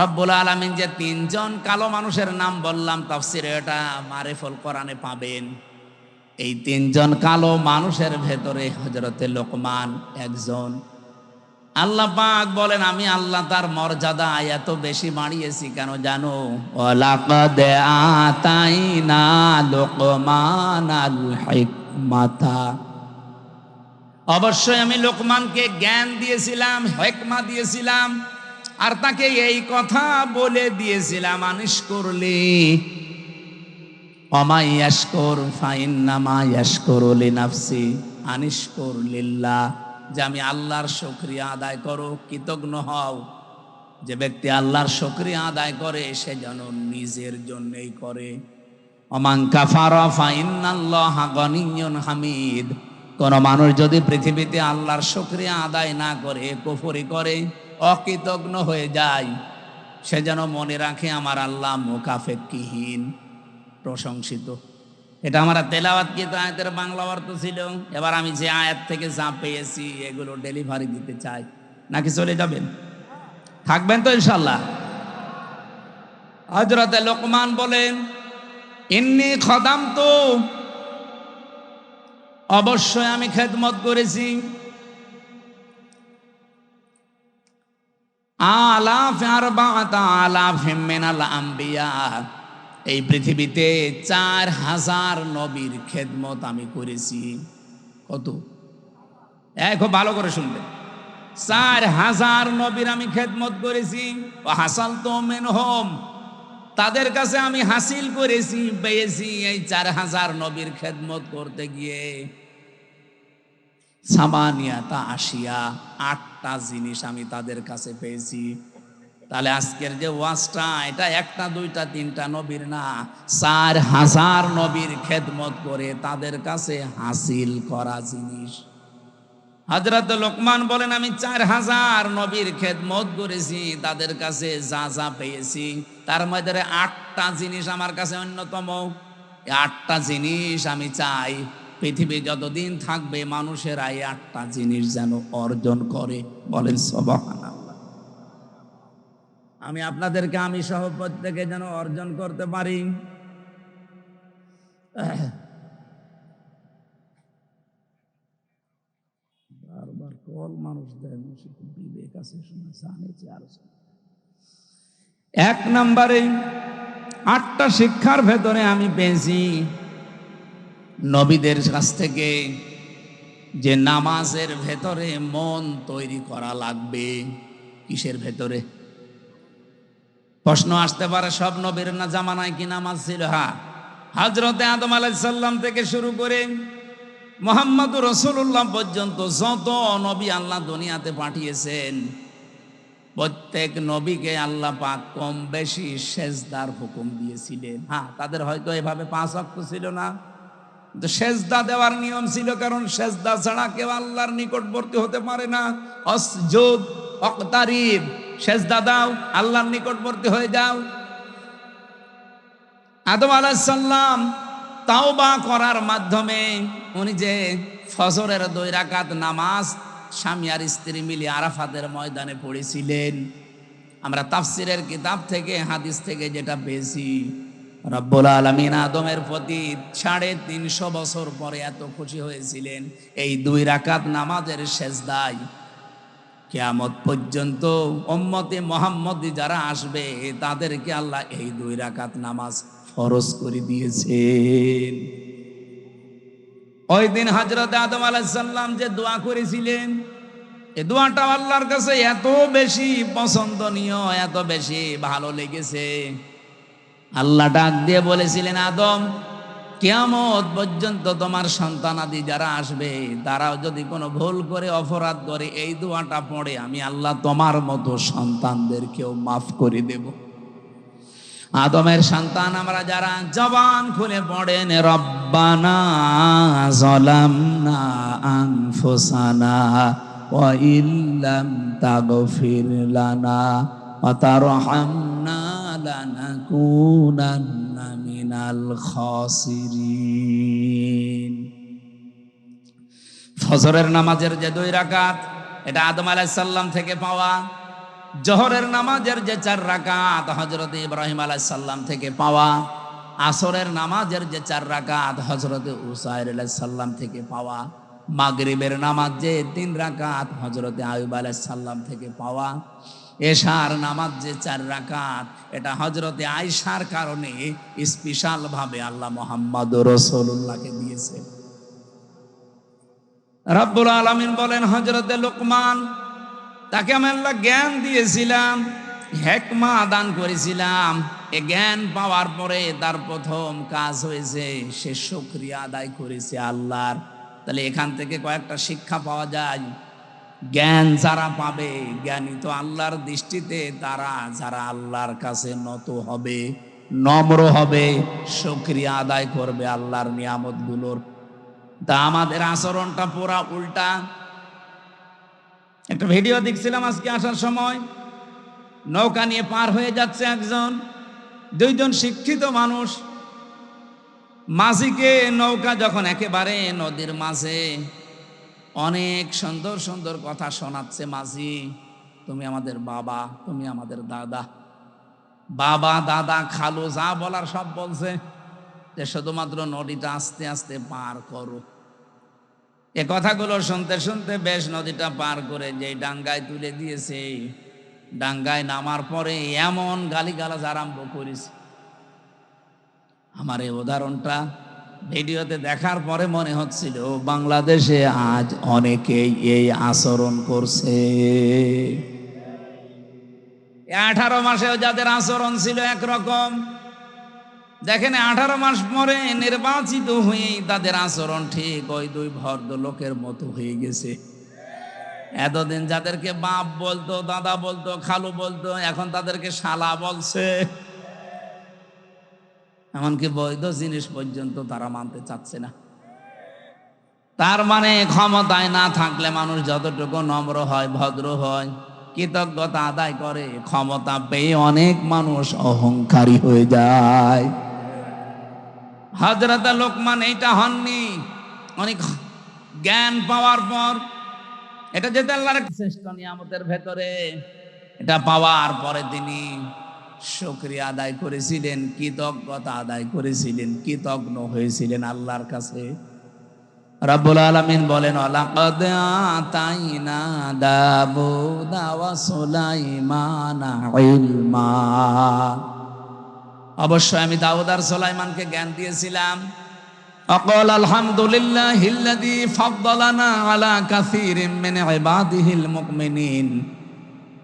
[SPEAKER 1] রব্বুল আলামিন যে 3জন কালো মানুষের নাম বললাম তাফসিরে, এটা মারিফুল কোরআনে পাবেন। এই 3জন কালো মানুষের ভেতরে হযরতে লোকমান একজন। আল্লাহ পাক বলেন, আমি আল্লাহ তার মর্যাদা এত বেশি বাড়িয়েছি কেন জানো? ওয়ালাকাদ আতাইনা লোকমানাল হিকমাতা, অবশ্যই আমি লোকমানকে জ্ঞান দিয়েছিলাম, হিকমা দিয়েছিলাম, আর তাকে এই কথা বলে দিয়েছিলাম, আনিশকুরলি ওয়া মা ইয়াশকুর ফাইন্নামা ইয়াশকুরু লিনাফসি। আনিশকুর লিল্লাহ, যে আমি আল্লাহর শুকরিয়া আদায় করো, কৃতজ্ঞ হও। যে ব্যক্তি আল্লাহর শুকরিয়া আদায় করে সে যেন নিজের জন্যই করে। ওমান কাফারা ফাইন্নাল্লাহা গনিয়্যুন হামিদ। কোন মানুষ যদি পৃথিবীতে আল্লাহর শুকরিয়া আদায় না করে, কুফরি করে, অকৃতজ্ঞ হয়ে যায়, সে যেন মনে রাখে আমার আল্লাহ মুকাফেক্ষিহীন, প্রশংসিত। এটা আমরা তেলাওয়াতকৃত আয়াতের বাংলা অর্থ ছিল। এবার আমি যে আয়াত থেকে যা পেয়েছি এগুলো ডেলিভারি দিতে চাই, নাকি চলে যাবেন? থাকবেন তো ইনশাল্লাহ? হযরতে লোকমান বলেন, ইন্নী খদামতু, অবশ্যই আমি খেদমত করেছি, আলাফ আরবাআত আলাফ মিনাল আম্বিয়া, এই পৃথিবীতে 4000 নবীর খেদমত আমি করেছি। কত? খুব ভালো করে শুনবেন। 4000 নবীর আমি খেদমত করেছি। ওয়া হাসালতু মিনহুম, তাদের কাছে আমি হাসিল করেছি, পেয়েছি এই 4000 নবীর খেদমত করতে গিয়ে সামানিয়াতা আশিয়া, 8টা জিনিস আমি তাদের কাছে পেয়েছি। তাহলে আজকের যে ওয়াজটা, এটা 1টা 2টা 3টা নবীর না, 4000 নবীর খেদমত করে তাদের কাছে হাসিল করা জিনিস। হযরত লোকমান বলেন, আমি 4000 নবীর খেদমত করেছি, তাদের কাছে যা যা পেয়েছি তার মধ্যে 8টা জিনিস আমার কাছে অন্যতম। 8টা জিনিস আমি চাই পৃথিবী যতদিন থাকবে মানুষেরা এই 8টা জিনিস যেন অর্জন করে। বলেন সুবহানাল্লাহ। আমি আপনাদেরকে, আমি সহ প্রত্যেকে যেন অর্জন করতে পারি। বারবার কল মানুষ দেয়, বিবেক আছে, শুনে জানেছে আর 1 নম্বরে 8টা শিক্ষার ভেতরে আমি পেয়েছি নবীদের কাছ থেকে যে নামাজের ভেতরে মন তৈরি করা লাগবে। কিসের ভেতরে? প্রশ্ন আসতে পারে, সব নবীর না জামানায় কি নামাজ ছিল? হ্যাঁ, হযরতে আদম আলাইহিস সালাম থেকে শুরু করে মুহাম্মদুর রাসূলুল্লাহ পর্যন্ত যত নবী আল্লাহ দুনিয়াতে পাঠিয়েছেন, প্রত্যেক নবীকে আল্লাহ পাক কম বেশি সেজদার হুকুম দিয়েছিলেন। হ্যাঁ, তাদের হয়তো এভাবে 5 ওয়াক্ত ছিল না, কিন্তু সেজদা দেওয়ার নিয়ম ছিল, কারণ সেজদা ছাড়া কেউ আল্লাহর নিকটবর্তী হতে পারে না। আসজুদ ওয়াক্তারিব, সেজদা দাও, আল্লাহর নিকটবর্তী হয়ে যাও। আদম আলাইহিস সালাম তাওবা করার মাধ্যমে উনি যে ফজরের 2 রাকাত নামাজ স্বামী আর স্ত্রী মিলে আরাফাতের ময়দানে পড়েছিলেন, আমরা তাফসিরের কিতাব থেকে, হাদিস থেকে যেটা পেয়েছি, রব্বুল আলামিন আদমের প্রতি 350 বছর পরে এত খুশি হয়েছিলেন এই 2 রাকাত নামাজের সেজদায়। কিয়ামত পর্যন্ত উম্মতে মুহাম্মদী যারা আসবে তাদেরকে আল্লাহ এই 2 রাকাত নামাজ ফরজ করে দিয়েছেন। ওই দিন হযরত আদম আলাইহিস সালাম যে দোয়া করেছিলেন, এই দোয়াটা আল্লাহর কাছে এত বেশি পছন্দনীয়, এত বেশি ভালো লেগেছে, আল্লাহ ডাক দিয়ে বলেছিলেন, আদম, কিয়ামত পর্যন্ত তোমার সন্তানাদি যারা আসবে তারাও যদি কোনো ভুল করে, অপরাধ করে, এই দোয়াটা পড়ে আমি আল্লাহ তোমার মতো সন্তানদেরকেও মাফ করে দেব। আদমের সন্তান আমরা যারা জবান খুলে পড়েন, রব্বানা যালামনা আনফুসানা ওয়া ইল্লাম তাগফির লানা ওয়া তারহামনা লানাকুনান্না মিনাল খাসিরিন। ফজরের নামাজের যে 2 রাকাত, এটা আদম আলাইহিস সালাম থেকে পাওয়া। জোহরের নামাজের যে 4 রাকাত, হযরত ইব্রাহিম আলাইহিস সালাম থেকে পাওয়া। আসরের নামাজের যে 4 রাকাত, হযরত উসাইর আলাইহিস সালাম থেকে পাওয়া। মাগরিবের নামাজ যে 3 রাকাত, হযরত আইয়ুব আলাইহিস সালাম থেকে পাওয়া। এশার নামাজ যে 4 রাকাত, এটা হযরত আয়েশার কারণে স্পেশাল ভাবে আল্লাহ মুহাম্মদুর রাসূলুল্লাহকে দিয়েছে। রব্বুল আলামিন বলেন, হযরতে লোকমান, তাকে আমি আল্লাহ জ্ঞান দিয়েছিলাম, হিকমা দান করেছিলাম। এ জ্ঞান পাওয়ার পরে তার প্রথম কাজ হয়েছে সে শুকরিয়া আদায় করেছে আল্লাহর। তাহলে এখান থেকে কয়েকটা শিক্ষা পাওয়া যায়। জ্ঞান যারা পাবে, জ্ঞানী তো আল্লাহর দৃষ্টিতে তারা যারা আল্লাহর কাছে নত হবে, নম্র হবে, শুকরিয়া আদায় করবে আল্লাহর নিয়ামতগুলোর। তা আমাদের আচরণটা পুরা উল্টা। একটা ভিডিও দেখছিলাম আজকে আসার সময়, নৌকা নিয়ে পার হয়ে যাচ্ছে একজন, দুইজন শিক্ষিত মানুষ। মাঝিকে নৌকা যখন একেবারে নদীর মাঝে, অনেক সুন্দর সুন্দর কথা শোনাচ্ছে মাঝি, তুমি আমাদের বাবা, তুমি আমাদের দাদা, বাবা দাদা খালু যা বলার সব বলছে, যে শুধুমাত্র নদীটা আস্তে আস্তে পার করো। এ কথাগুলো শুনতে শুনতে বেশ নদীটা পার করে যে ডাঙ্গায় তুলে দিয়েছে, ডাঙ্গায় নামার পরে এমন গালিগালাজ আরম্ভ করেছে। আমার এই উদাহরণটা ভিডিওতে দেখার পরে মনে হচ্ছিল বাংলাদেশে আজ অনেকেই এই আচরণ করছে। 18 মাসেও যাদের আচরণ ছিল একরকম, দেখেন 18 মাস পরে নির্বাচিত হয়ে তাদের আচরণ ঠিক ওই দুই ভদ্রলোকের মতো হয়ে গেছে। এতদিন যাদেরকে বাপ বলতো, দাদা বলতো, খালু বলতো, এখন তাদেরকে শালা বলছে। এমনকি বৈধ জিনিস পর্যন্ত তারা মানতে চাচ্ছে না। তার মানে ক্ষমতায় না থাকলে মানুষ যতটুকু নম্র হয়, ভদ্র হয়, কৃতজ্ঞতা আদায় করে, ক্ষমতা পেয়ে অনেক মানুষ অহংকারী হয়ে যায়। হযরত লোকমান এইটা হননি। অনেক জ্ঞান পাওয়ার পর, এটা যেতে আল্লাহর শ্রেষ্ঠ নিয়ামতের ভেতরে, এটা পাওয়ার পরে তিনি শুকরিয়া আদায় করেছিলেন, কৃতজ্ঞতা আদায় করেছিলেন, কৃতজ্ঞ হয়েছিলেন আল্লাহর কাছে। রাব্বুল আলামিন বলেন, লাকাদ আতাইনা দাউদা ওয়া সুলাইমানা ইলমা, অবশ্যই আমি দাউদ আর সুলাইমানকে জ্ঞান দিয়েছিলাম। আকাল আলহামদুলিল্লাহিল্লাযী ফাদ্দালানা আলা কাসীরিম মিন ইবাদিহিল মুমিনিন।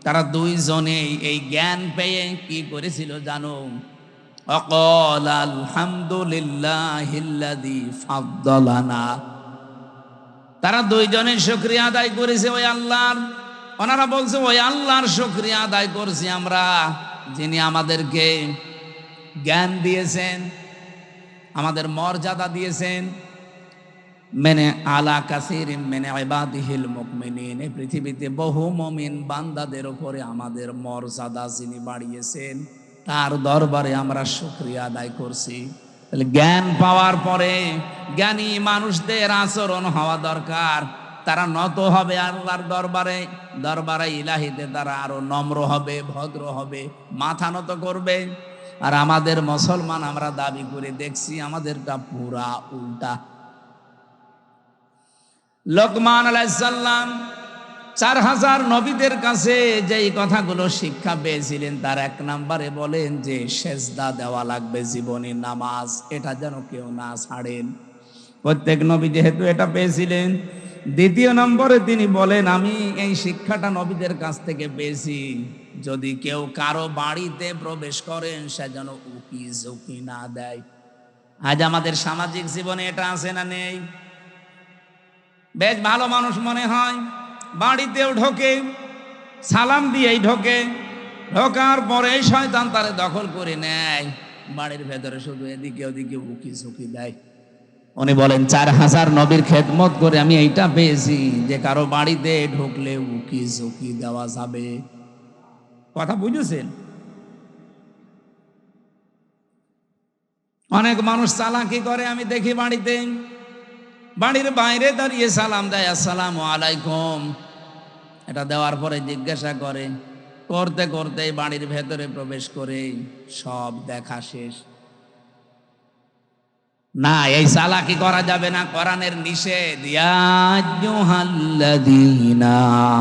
[SPEAKER 1] তারা দুইজনেই এই জ্ঞান পেয়ে কি করেছিল জানো? আকাল আলহামদুলিল্লাহিল্লাযী ফাদ্দালানা, তারা দুইজনে শুকরিয়া আদায় করেছে ওই আল্লাহর। ওনারা বলছে ওই আল্লাহর শুকরিয়া আদায় করছি আমরা, যিনি আমাদেরকে জ্ঞান দিয়েছেন, আমাদের মর্যাদা দিয়েছেন। মেনে আলা কাসীরিম মিন ইবাদিহিল মুমিনিন, এই পৃথিবীতে বহু মুমিন বান্দাদের উপরে আমাদের মর্যাদা যিনি বাড়িয়েছেন, তার দরবারে আমরা শুকরিয়া আদায় করছি। তাহলে জ্ঞান পাওয়ার পরে জ্ঞানী মানুষদের আচরণ হওয়া দরকার। তারা নত হবে আল্লাহর দরবারে, দরবারে ইলাহিতে তারা আরো নম্র হবে, ভদ্র হবে, মাথা নত করবে। আর আমাদের মুসলমান আমরা দাবি করে দেখছি আমাদেরটা পুরা উল্টা। লোকমান আলাইহিস সালাম 4000 নবীদের কাছে যেই কথাগুলো শিক্ষা পেয়েছিলেন, তার 1 নম্বরে বলেন যে সেজদা দেওয়া লাগবে, জীবনী নামাজ, এটা যেন কেউ না ছাড়েন। প্রত্যেক নবী যেহেতু এটা পেয়েছিলেন। 2 নম্বরে তিনি বলেন, আমি এই শিক্ষাটা নবীদের কাছ থেকে পেয়েছি, যদি কেউ কারো বাড়িতে প্রবেশ করেন সে যেন উকি ঝুঁকি না দেয়। আজ আমাদের সামাজিক জীবনে এটা আছে না নেই? বেশ ভালো মানুষ মনে হয়, বাড়িতেও ঢোকে, সালাম দিয়েই ঢোকে, ঢোকার পরে শয়তান তারে দখল করে নেয়, বাড়ির ভেতরে শুধু এদিকে ওদিকে উকি ঝুঁকি দেয়। উনি বলেন 4000 নবীর খেদমত করে আমি এইটা পেয়েছি যে কারো বাড়িতে ঢুকলে উকি ঝুঁকি দেওয়া যাবে। কথা বুঝেছেন? অনেক মানুষ চালাকি করে, আমি দেখি বাড়িতে, বাড়ির বাইরে দাঁড়িয়ে সালাম দেয়, আসসালামু আলাইকুম। এটা দেওয়ার পরে জিজ্ঞাসা করে, করতে করতে বাড়ির ভেতরে প্রবেশ করে সব দেখা শেষ। না, এই চালাকি করা যাবে না, কোরআনের নিষেধ। ইয়া আইয়ুহাল্লাযীনা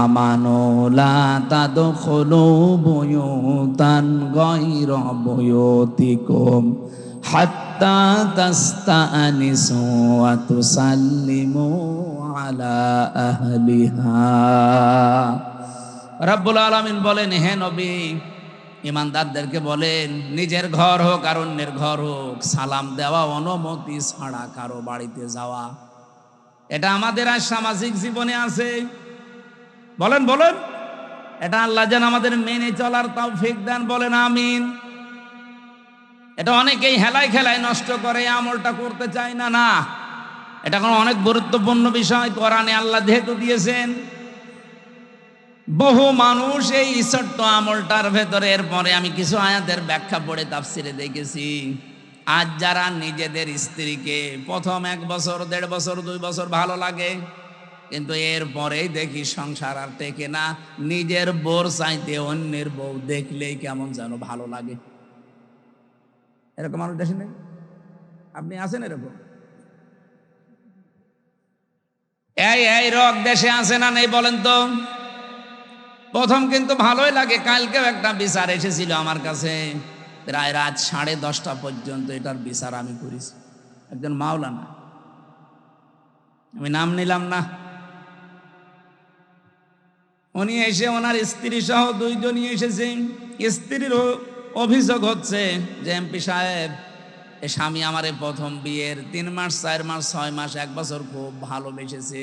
[SPEAKER 1] আমানু লা তাদখুলু বুয়ুতান গায়রা বুয়ুতিকুম হাত্তা তাস্তানিসু ওয়া তুসাল্লিমু আলা আহলিহা। রব্বুল আলামিন বলেন, হে নবী, ইমানদারদেরকে বলেন, নিজের ঘর হোক আর অন্যের ঘর হোক, সালাম দেওয়া অনুমতি ছাড়া কারো বাড়িতে যাওয়া এটা আমাদের আর সামাজিক জীবনে আছে। বলেন বলেন, এটা আল্লাহ যেন আমাদের মেনে চলার তৌফিক দেন, বলেন আমিন। এটা অনেকেই হেলায় খেলায় নষ্ট করে, আমলটা করতে চায় না। না, এটা কোনো অনেক গুরুত্বপূর্ণ বিষয়। কোরআনে আল্লাহ যেহেতু দিয়েছেন, বহু মানুষ এই ছোট্ট আমলটার ভেতরে, এরপরে আমি কিছু আয়াতের ব্যাখ্যা পড়ে তাফসিরে দেখেছি, আজ যারা নিজেদের স্ত্রীকে প্রথম 1 বছর 1.5 বছর 2 বছর ভালো লাগে, কিন্তু এরপরেই দেখি সংসার আর টেকে না, নিজের বউর চাইতে অন্যের বউ দেখলেই কেমন যেন ভালো লাগে। এরকম মানুষ দেশে নেই? আপনি আছেন এরকম? এই রোগ দেশে আছে না নেই বলেন তো? প্রথম কিন্তু ভালোই লাগে। কালকেও একটা বিচার এসেছিল আমার কাছে, প্রায় রাত 10:30 পর্যন্ত এটার বিচার আমি করেছি। একজন মাওলানা, আমি নাম নিলাম না, উনি এসে ওনার স্ত্রী সহ 2 জনই এসেছেন। স্ত্রীর অভিযোগ হচ্ছে যে এমপি সাহেব, এ স্বামী আমারে প্রথম বিয়ের 3 মাস 4 মাস 6 মাস 1 বছর খুব ভালোবেসেছে,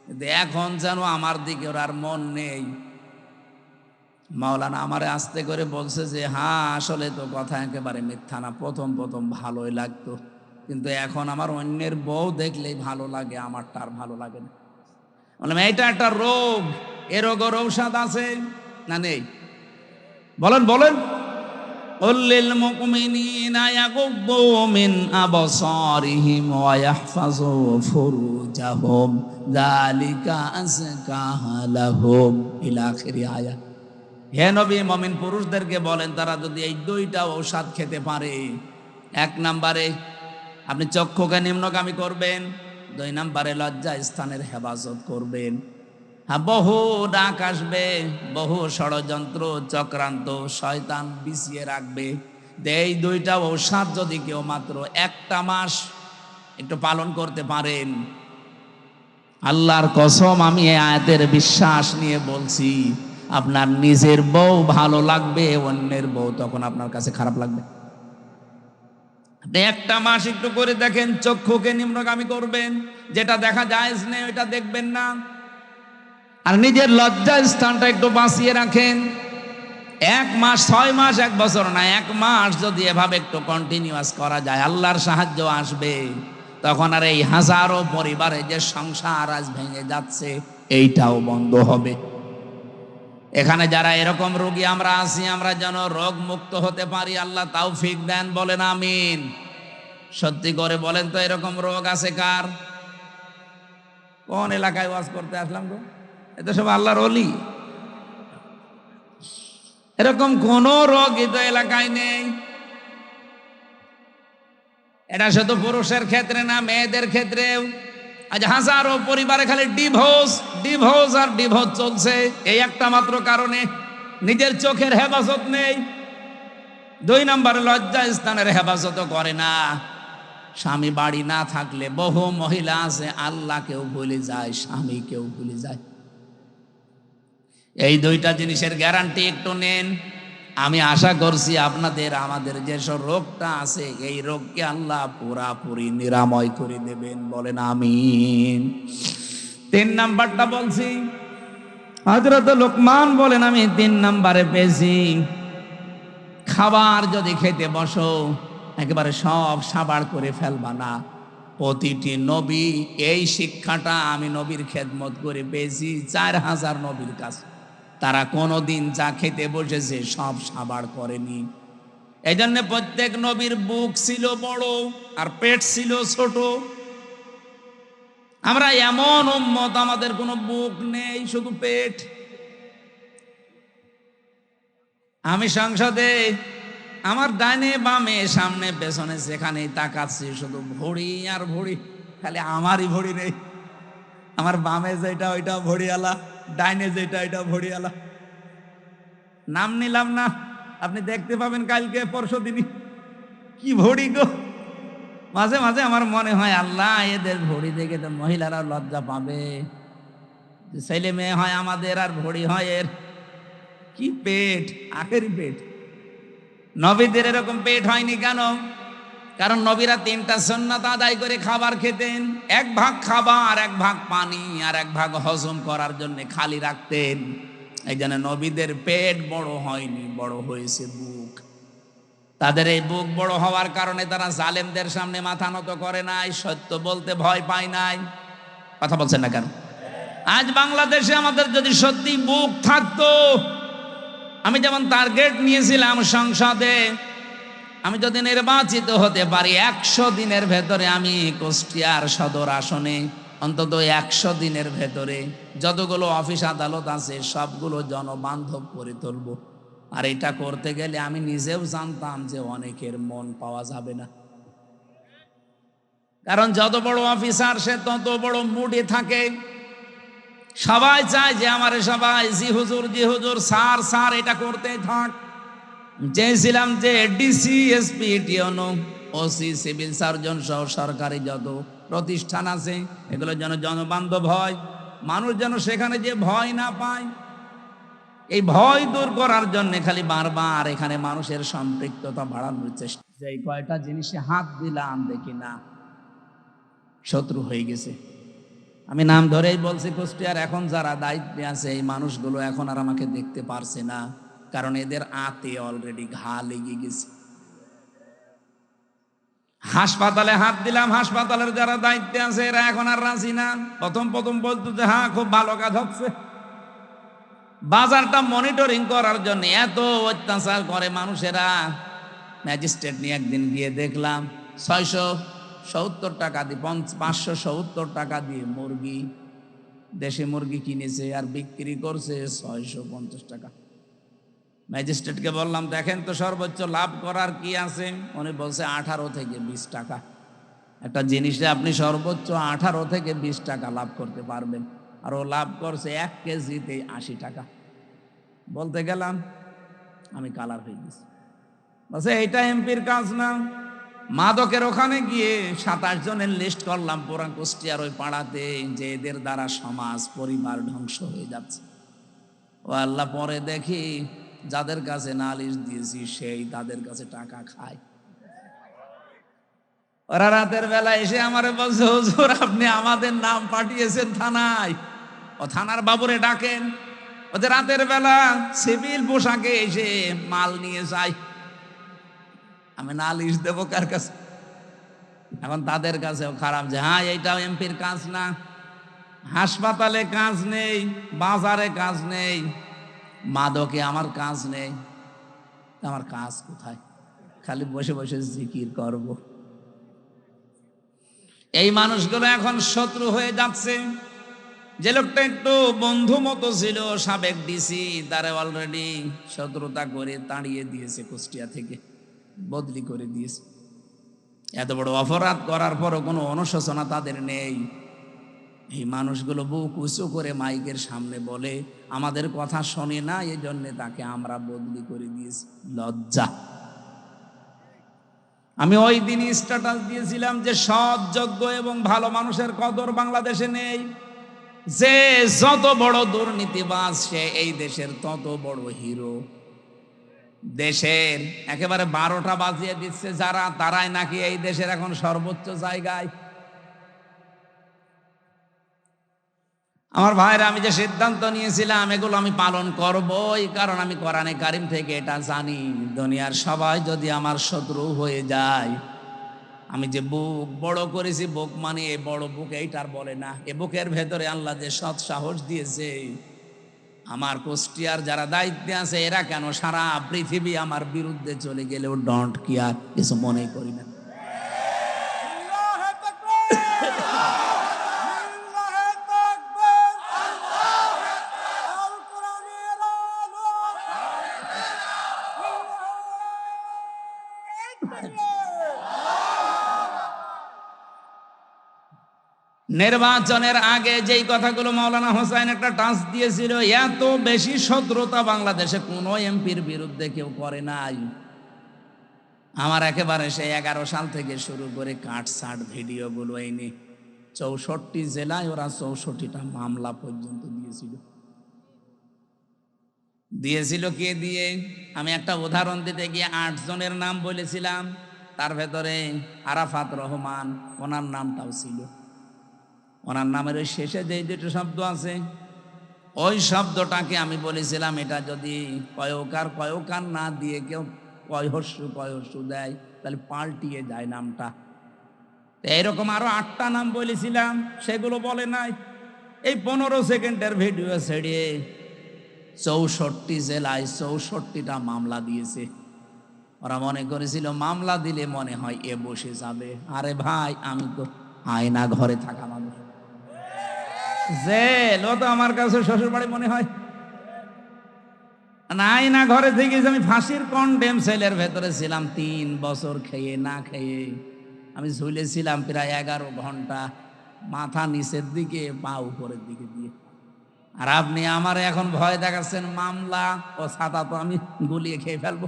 [SPEAKER 1] কিন্তু এখন যেন আমার দিকে ওর আর মন নেই। মাওলানা আমারে আস্তে করে বলছে যে হ্যাঁ, আসলে তো কথা একেবারে মিথ্যা না, প্রথম প্রথম ভালোই লাগতো, কিন্তু এখন আমার অন্যের বউ দেখলেই ভালো লাগে, আমারটা আর ভালো লাগে না। বললাম এইটা একটা রোগ, এ রোগের ঔষধ আছে না নেই? বলেন বলেন। কুল্লিল মুমিনিনা ইয়াগুদ্দু মিন আবসারিহিম ওয়া ইয়াহফাযু ফুরুজাহুম যালিকা আযকা লাহুম ইলা আখিরি আয়াত। হে নবী, মুমিন পুরুষদেরকে বলেন তারা যদি এই 2টা ঔষধ খেতে পারে, 1 নম্বরে আপনি চক্ষুকে নিম্নগামী করবেন, 2 নম্বরে লজ্জা স্থানের হেফাজত করবেন। হ্যাঁ, বহু ডাক আসবে, বহু ষড়যন্ত্র চক্রান্ত শয়তান বিছিয়ে রাখবে। এই 2টা ঔষধ যদি কেউ মাত্র 1টা মাস একটু পালন করতে পারেন, আল্লাহর কসম আমি এই আয়াতের বিশ্বাস নিয়ে বলছি, আপনার নিজের বউ ভালো লাগবে, অন্যের বউ তখন আপনার কাছে খারাপ লাগবে। আপনি 1টা মাস একটু করে দেখেন, চক্ষুকে নিম্নগামী করবেন, যেটা দেখা জায়েজ নেই ওইটা দেখবেন না, আর নিজের লজ্জা স্থানটা একটু বাঁচিয়ে রাখেন। 1 মাস 6 মাস 1 বছর না, 1 মাস যদি এভাবে একটু কন্টিনিউয়াস করা যায়, আল্লাহর সাহায্য আসবে। তখন আর এই হাজারো পরিবারে যে সংসার আজ ভেঙে যাচ্ছে, এইটাও বন্ধ হবে। এখানে যারা এরকম রোগী আমরা আছি, আমরা যেন রোগ মুক্ত হতে পারি, আল্লাহ তৌফিক দেন, বলেন আমিন। সত্যি করে বলেন তো, এরকম রোগ আছে কার? কোন এলাকায় ওয়াজ করতে আসলাম গো? এটা সব আল্লাহর ওলি। এরকম কোন রোগ তো এলাকায় নেই। এটা শুধু পুরুষের ক্ষেত্রে না, মেয়েদের ক্ষেত্রেও। আজ হাজারো পরিবারে খালি ডিভোর্স ডিভোর্স আর ডিভোর্স চলছে, এই একটা মাত্র কারণে, নিজের চোখের হেফাজত নেই। 2 নম্বরে লজ্জা স্থানের হেফাজত করে না। স্বামী বাড়ি না থাকলে বহু মহিলা আছে আল্লাহকেও ভুলে যায়, স্বামীকেও ভুলে যায়। এই 2টা জিনিসের গ্যারান্টি একটু নেন। আমি আশা করছি আপনাদের আমাদের যেসব রোগটা আছে, এই রোগকে আল্লাহ পুরাপুরি নিরাময় করে দেবেন, বলেন আমিন। 3 নাম্বারটা বলছি, হযরত লোকমান বলেন আমি 3 নম্বরে পেয়েছি, খাবার যদি খেতে বসো একেবারে সব সাবাড় করে ফেলবা না। প্রতিটি নবী এই শিক্ষাটা আমি নবীর খেদমত করে পেয়েছি 4000 নবীর কাছে, তারা কোনোদিন যা খেতে বসেছে সব সাবাড় করেনি। এই জন্য প্রত্যেক নবীর বুক ছিল বড় আর পেট ছিল ছোট। আমরা এমন উম্মত, আমাদের কোনো বুক নেই, শুধু পেট। আমি সংসদে আমার ডাইনে বামে সামনে পেছনে যেখানেই তাকাচ্ছি শুধু ভড়ি আর ভড়ি, খালি আমারই ভড়ি নেই। আমার বামে যেটা ওইটা ভড়িয়ালা, ডাইনে যেটা ওইটা ভড়িয়ালা। নাম নিলাম না, আপনি দেখতে পাবেন কালকে পরশু দিনই। কি ভড়ি গো! মাঝে মাঝে আমার মনে হয় আল্লাহ, এদের ভড়ি দেখে তো মহিলারা লজ্জা পাবে। ছেলে মেয়ে হয় আমাদের আর ভড়ি হয় এর। কি পেট, আখেরি পেট। নবীদের এরকম পেট হয়নি কেন? কারণ নবীরা 3টা সুন্নাত আদায় করে খাবার খেতেন। 1 ভাগ খাবার, 1 ভাগ পানি, আর 1 ভাগ হজম করার জন্য খালি রাখতেন। এই জন্য নবীদের পেট বড় হয়নি, বড় হয়েছে বুক। তাদের এই বুক বড় হওয়ার কারণে তারা জালেমদের সামনে মাথা নত করে নাই, সত্য বলতে ভয় পায় নাই। কথা বলছেন না কেন? আজ বাংলাদেশে আমাদের যদি সত্যি বুক থাকতো, আমি যেমন টার্গেট নিয়েছিলাম সংসদে, আমি যদি নির্বাচিত হতে পারি 100 দিনের ভেতরে আমি কুষ্টিয়ার সদর আসনে অন্তত 100 দিনের ভেতরে যতগুলো অফিস আদালত আছে সবগুলো জনবান্ধব করে তুলব। আর এটা করতে গেলে আমি নিজেও জানতাম যে অনেকের মন পাওয়া যাবে না, কারণ যত বড় অফিসার সে তত বড় মুডে থাকে। সবাই চায় যে আমার সবাই জি হুজুর, জি হুজুর, স্যার স্যার, এটা করতেই থাক। চেয়েছিলাম যে ডিসি, এসপি, টিওনো, ওসি, সিভিল সার্জন সহ সরকারি যত প্রতিষ্ঠান আছে এগুলো যেন জনবান্ধব হয়, মানুষ যেন সেখানে যে ভয় না পায়। এই ভয় দূর করার জন্য খালি বারবার এখানে মানুষের সম্পৃক্ততা বাড়ানোর চেষ্টা। যে কয়টা জিনিসে হাত দিলাম দেখি না শত্রু হয়ে গেছে। আমি নাম ধরেই বলছি, কুষ্টিয়ার এখন যারা দায়িত্বে আছে এই মানুষগুলো এখন আর আমাকে দেখতে পারছে না, কারণ এদের আতে অলরেডি ঘা লেগে গেছে। হাসপাতালে হাত দিলাম, হাসপাতালের যারা দায়িত্বে আছে এরা এখন আর রাজি না। প্রথম বলতো যে হ্যাঁ খুব ভালো কাজ হচ্ছে। বাজারটা মনিটরিং করার জন্য এত অত্যাচার করে মানুষেরা। ম্যাজিস্ট্রেট নিয়ে একদিন গিয়ে দেখলাম 670 টাকা দিয়ে 570 টাকা দিয়ে মুরগি, দেশি মুরগি কিনেছে আর বিক্রি করছে 650 টাকা। ম্যাজিস্ট্রেটকে বললাম দেখেন তো সর্বোচ্চ লাভ করার কি আছে। উনি বলছে 18 থেকে 20 টাকা। একটা জিনিসে আপনি সর্বোচ্চ 18 থেকে 20 টাকা লাভ করতে পারবেন, আর ও লাভ করছে 1 কেজিতে 80 টাকা। বলতে গেলাম আমি কালার হয়ে গেছি। বলছে এইটা এমপির কাজ না। মাদকের ওখানে গিয়ে 27 জনের লিস্ট করলাম পুরা কুষ্টিয়ার ওই পাড়াতে, যে এদের দ্বারা সমাজ পরিবার ধ্বংস হয়ে যাচ্ছে। ও আল্লাহ, পরে দেখি যাদের কাছে নালিশ দিয়েছি সেই তাদের কাছে টাকা খায়। ওরা রাতের বেলা এসে আমারে বলছে হুজুর আপনি আমাদের নাম পাঠিয়েছেন থানায়, ও থানার বাবুরে ডাকেন। ওদের রাতের বেলা সিভিল পোশাকে এসে মাল নিয়ে যায়। আমি নালিশ দেবো কার কাছে? এখন তাদের কাছেও খারাপ যে হ্যাঁ এইটাও এমপির কাজ না। হাসপাতালে কাজ নেই, বাজারে কাজ নেই, মাদকে আমার কাজ নেই, আমার কাজ কোথায়? খালি বসে বসে জিকির করব। এই মানুষগুলো এখন শত্রু হয়ে যাচ্ছে। যে লোকটা একটু বন্ধু মতো ছিল সাবেক ডিসি, তারা অলরেডি শত্রুতা করে তাড়িয়ে দিয়েছে, কুষ্টিয়া থেকে বদলি করে দিয়েছে। এত বড় অপরাধ করার পরও কোনো অনুশোচনা তাদের নেই। এই মানুষগুলো বুক উঁচু করে মাইকের সামনে বলে আমাদের কথা শোনে না, এই জন্য তাকে আমরা বদলি করে দিয়েছি। লজ্জা। আমি ওই দিনই স্ট্যাটাস দিয়েছিলাম যে সৎ, যোগ্য এবং ভালো মানুষের কদর বাংলাদেশে নেই। যে যত বড় দুর্নীতিবাজ সে এই দেশের তত বড় হিরো। দেশের একেবারে 12টা বাজিয়ে দিচ্ছে যারা, তারাই নাকি এই দেশের এখন সর্বোচ্চ জায়গায়। আমার ভাইরা, আমি যে সিদ্ধান্ত নিয়েছিলাম এগুলো আমি পালন করবই, কারণ আমি কোরআনে কারিম থেকে এটা জানি, দুনিয়ার সবাই যদি আমার শত্রু হয়ে যায়, আমি যে বুক বড় করেছি, বুক মানে এই বড় বুক এইটার বলে না, এ বুকের ভেতরে আল্লাহ যে সৎ সাহস দিয়েছে, আমার কুষ্টিয়ার যারা দায়িত্বে আছে এরা কেন সারা পৃথিবী আমার বিরুদ্ধে চলে গেলেও ডন্ট কেয়ার, কিছু মনে করি না। নির্বাচনের আগে যেই কথাগুলো মাওলানা হোসাইন একটা টাচ দিয়েছিল, এত বেশি শত্রুতা বাংলাদেশে কোনো এমপির বিরুদ্ধে কেউ করে নাই। আমার একেবারে সেই 11 সাল থেকে শুরু করে কাটছাট ভিডিওগুলো এনে 64 জেলায় ওরা 64টা মামলা পর্যন্ত দিয়েছিল। কে দিয়ে? আমি একটা উদাহরণ দিতে গিয়ে 8 জনের নাম বলেছিলাম। তার ভেতরে আরাফাত রহমান, ওনার নামটাও ছিল। ওনার নামের ওই শেষে যে দুটো শব্দ আছে, ওই শব্দটাকে আমি বলেছিলাম এটা যদি কয়কার না দিয়ে কেউ কয়হস্যু দেয় তাহলে পাল্টিয়ে যায় নামটা। এইরকম আরো 8টা নাম বলেছিলাম, সেগুলো বলে নাই। এই 15 সেকেন্ডের ভিডিও ছেড়ে 64 জেলায় 64টা মামলা দিয়েছে। ওরা মনে করেছিল মামলা দিলে মনে হয় এ বসে যাবে। আরে ভাই, আমি তো আয়না ঘরে থাকা মানুষ, জেল ও তো আমার কাছে শ্বশুর বাড়ি মনে হয় না। আয়না ঘরে থেকে আমি ফাঁসির কন্ডেম সেলের ভেতরে ছিলাম 3 বছর, খেয়ে না খেয়ে আমি ঝুলেছিলাম প্রায় 11 ঘন্টা, মাথা নিচের দিকে পা উপরের দিকে দিয়ে। আর আপনি আমার এখন ভয় দেখাচ্ছেন মামলা ও ছাতা তো আমি গুলিয়ে খেয়ে ফেলবো।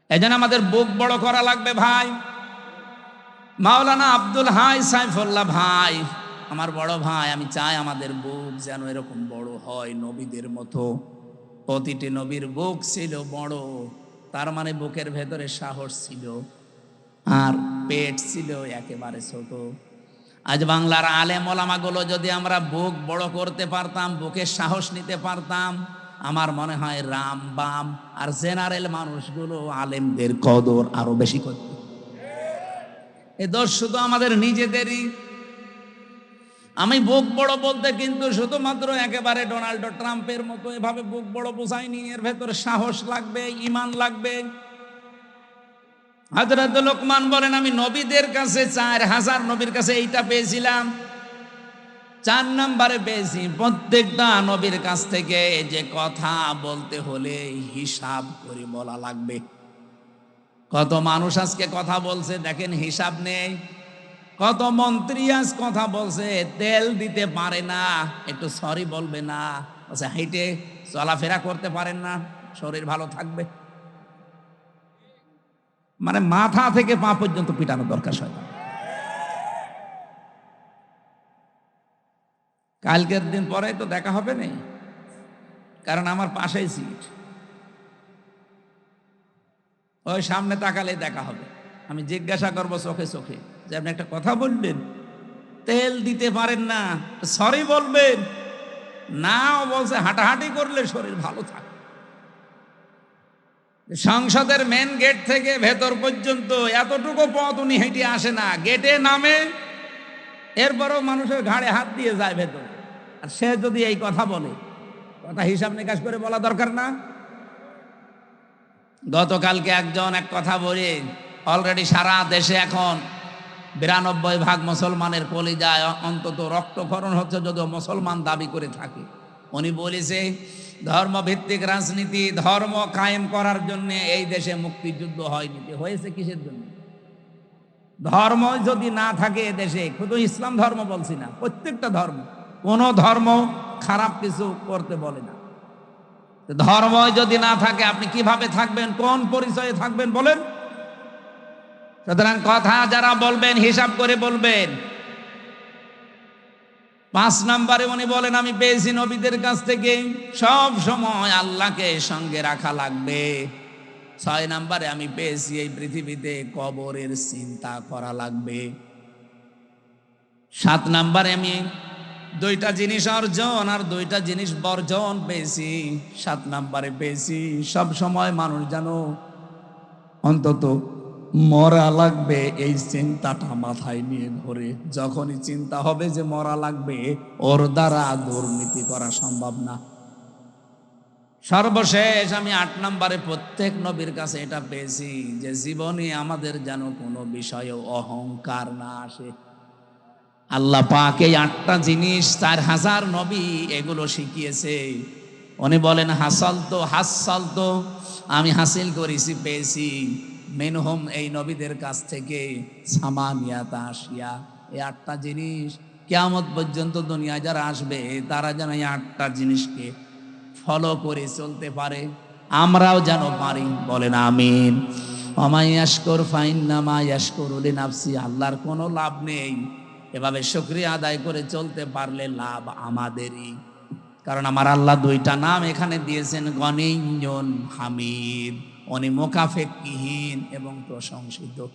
[SPEAKER 1] এই জন্য আমাদের বুক বড় করা লাগবে ভাই। মাওলানা আব্দুল হাই সাইফুল্লাহ ভাই আমার বড় ভাই, আমি চাই আমাদের বুক যেন এরকম বড় হয় নবীদের মতো। প্রতিটি নবীর বুক ছিল বড়, তার মানে বুকের ভেতরে সাহস ছিল, আর পেট ছিল একেবারে ছোট। আজ বাংলার আলেম ওলামাগুলো যদি আমরা বুক বড় করতে পারতাম, বুকের সাহস নিতে পারতাম, আমার মনে হয় রাম বাম আর জেনারেল মানুষগুলো আলেমদের কদর আরো বেশি করত। এ দোষ শুধু আমাদের নিজেদেরই। আমি বুক বড় বলতে কিন্তু শুধুমাত্র একেবারে ডোনাল্ড ট্রাম্পের মতো এভাবে বুক বড় বোঝায়নি। এর ভেতরে সাহস লাগবে, ঈমান লাগবে। হযরত লোকমান বলেন, আমি নবীদের কাছে 4000 নবীর কাছে এইটা পেয়েছিলাম, 4 নম্বরে পেয়েছি। প্রত্যেকটা নবীর কাছ থেকে যে কথা বলতে হলে হিসাব করে বলা লাগবে। কত মানুষ আজকে কথা বলছে দেখেন, হিসাব নেই। কত মন্ত্রী আজ কথা বলছে, তেল দিতে পারে না, একটু সরি বলবে না, হাইটে চলাফেরা করতে পারেন না, শরীর ভালো থাকবে। মানে মাথা থেকে পা পর্যন্ত পিটানো দরকার শয়তান। কালকের দিন পরে তো দেখা হবে না, কারণ আমার পাশেই সিট, ওই সামনে তাকালে দেখা হবে। আমি জিজ্ঞাসা করবো চোখে চোখে যে আপনি একটা কথা বললেন, তেল দিতে পারেন না, সরি বলবেন না। বলছে হাঁটাহাঁটি করলে শরীর ভালো থাকে। সংসদের মেন গেট থেকে ভেতর পর্যন্ত এতটুকু পথ উনি হেঁটে আসে না, গেটে নামে, এরপরও মানুষের ঘাড়ে হাত দিয়ে যায় ভেতর। আর সে যদি এই কথা বলে, কথা হিসাব নিকাশ করে বলা দরকার না? গতকালকে একজন এক কথা বলে, অলরেডি সারা দেশে এখন 92% মুসলমানের কলিজায় অন্তত রক্তক্ষরণ হচ্ছে, যদিও মুসলমান দাবি করে থাকে। উনি বলেছে ধর্মভিত্তিক রাজনীতি, ধর্ম কায়েম করার জন্য এই দেশে মুক্তিযুদ্ধ হয়নি। হয়েছে কিসের জন্য? ধর্ম যদি না থাকে দেশে, শুধু ইসলাম ধর্ম বলছি না, প্রত্যেকটা ধর্ম, কোন ধর্ম খারাপ কিছু করতে বলে না। ধর্ম যদি না থাকে আপনি কিভাবে থাকবেন, কোন পরিচয়ে থাকবেন বলেন? সুতরাং কথা যারা বলবেন হিসাব করে বলবেন। 5 নম্বরে উনি বলেন, আমি পেয়েছি নবীদের কাছ থেকে সব সময় আল্লাহকে সঙ্গে রাখা লাগবে। 6 নম্বরে আমি পেয়েছি এই পৃথিবীতে কবরের চিন্তা করা লাগবে। 7 নম্বরে আমি 2টা জিনিস অর্জন আর 2টা জিনিস বর্জন পেয়েছি। 7 নম্বরে পেয়েছি সব সময় মানুষ যেন অন্তত মরা লাগবে এই চিন্তাটা মাথায় নিয়ে ঘোরে। যখনই চিন্তা হবে যে মরা লাগবে, ওর দ্বারা দুর্নীতি করা সম্ভব না। সর্বশেষ আমি 8 নম্বরে প্রত্যেক নবীর কাছে এটা পেয়েছি যে জীবনে আমাদের যেন কোনো বিষয়ে অহংকার না আসে। আল্লাহ পাক এই 8টা জিনিস 4000 নবী এগুলো শিখিয়েছে। উনি বলেন হাসাল তো আমি হাসিল করেছি, পেয়েছি মিনহুম এই নবীদের কাছ থেকে সামানিয়াতা আশিয়া। এই 8টা জিনিস কিয়ামত পর্যন্ত দুনিয়ায় যারা আসবে তারা যেন এই 8টা জিনিসকে ফলো করে চলতে পারে, আমরাও যেন পারি। বলেন আমিন। ওমাই ইয়াশকুর ফাইন্নামা ইয়াশকুরু লিনাফসি। আল্লাহর কোনো লাভ নেই, এভাবে শুকরিয়া আদায় করে চলতে পারলে লাভ আমাদেরই। কারণ আমার আল্লাহ 2টা নাম এখানে দিয়েছেন, গনিয়্যুন হামিদ। উনি মোকাফেক্কিহীন এবং প্রশংসিত।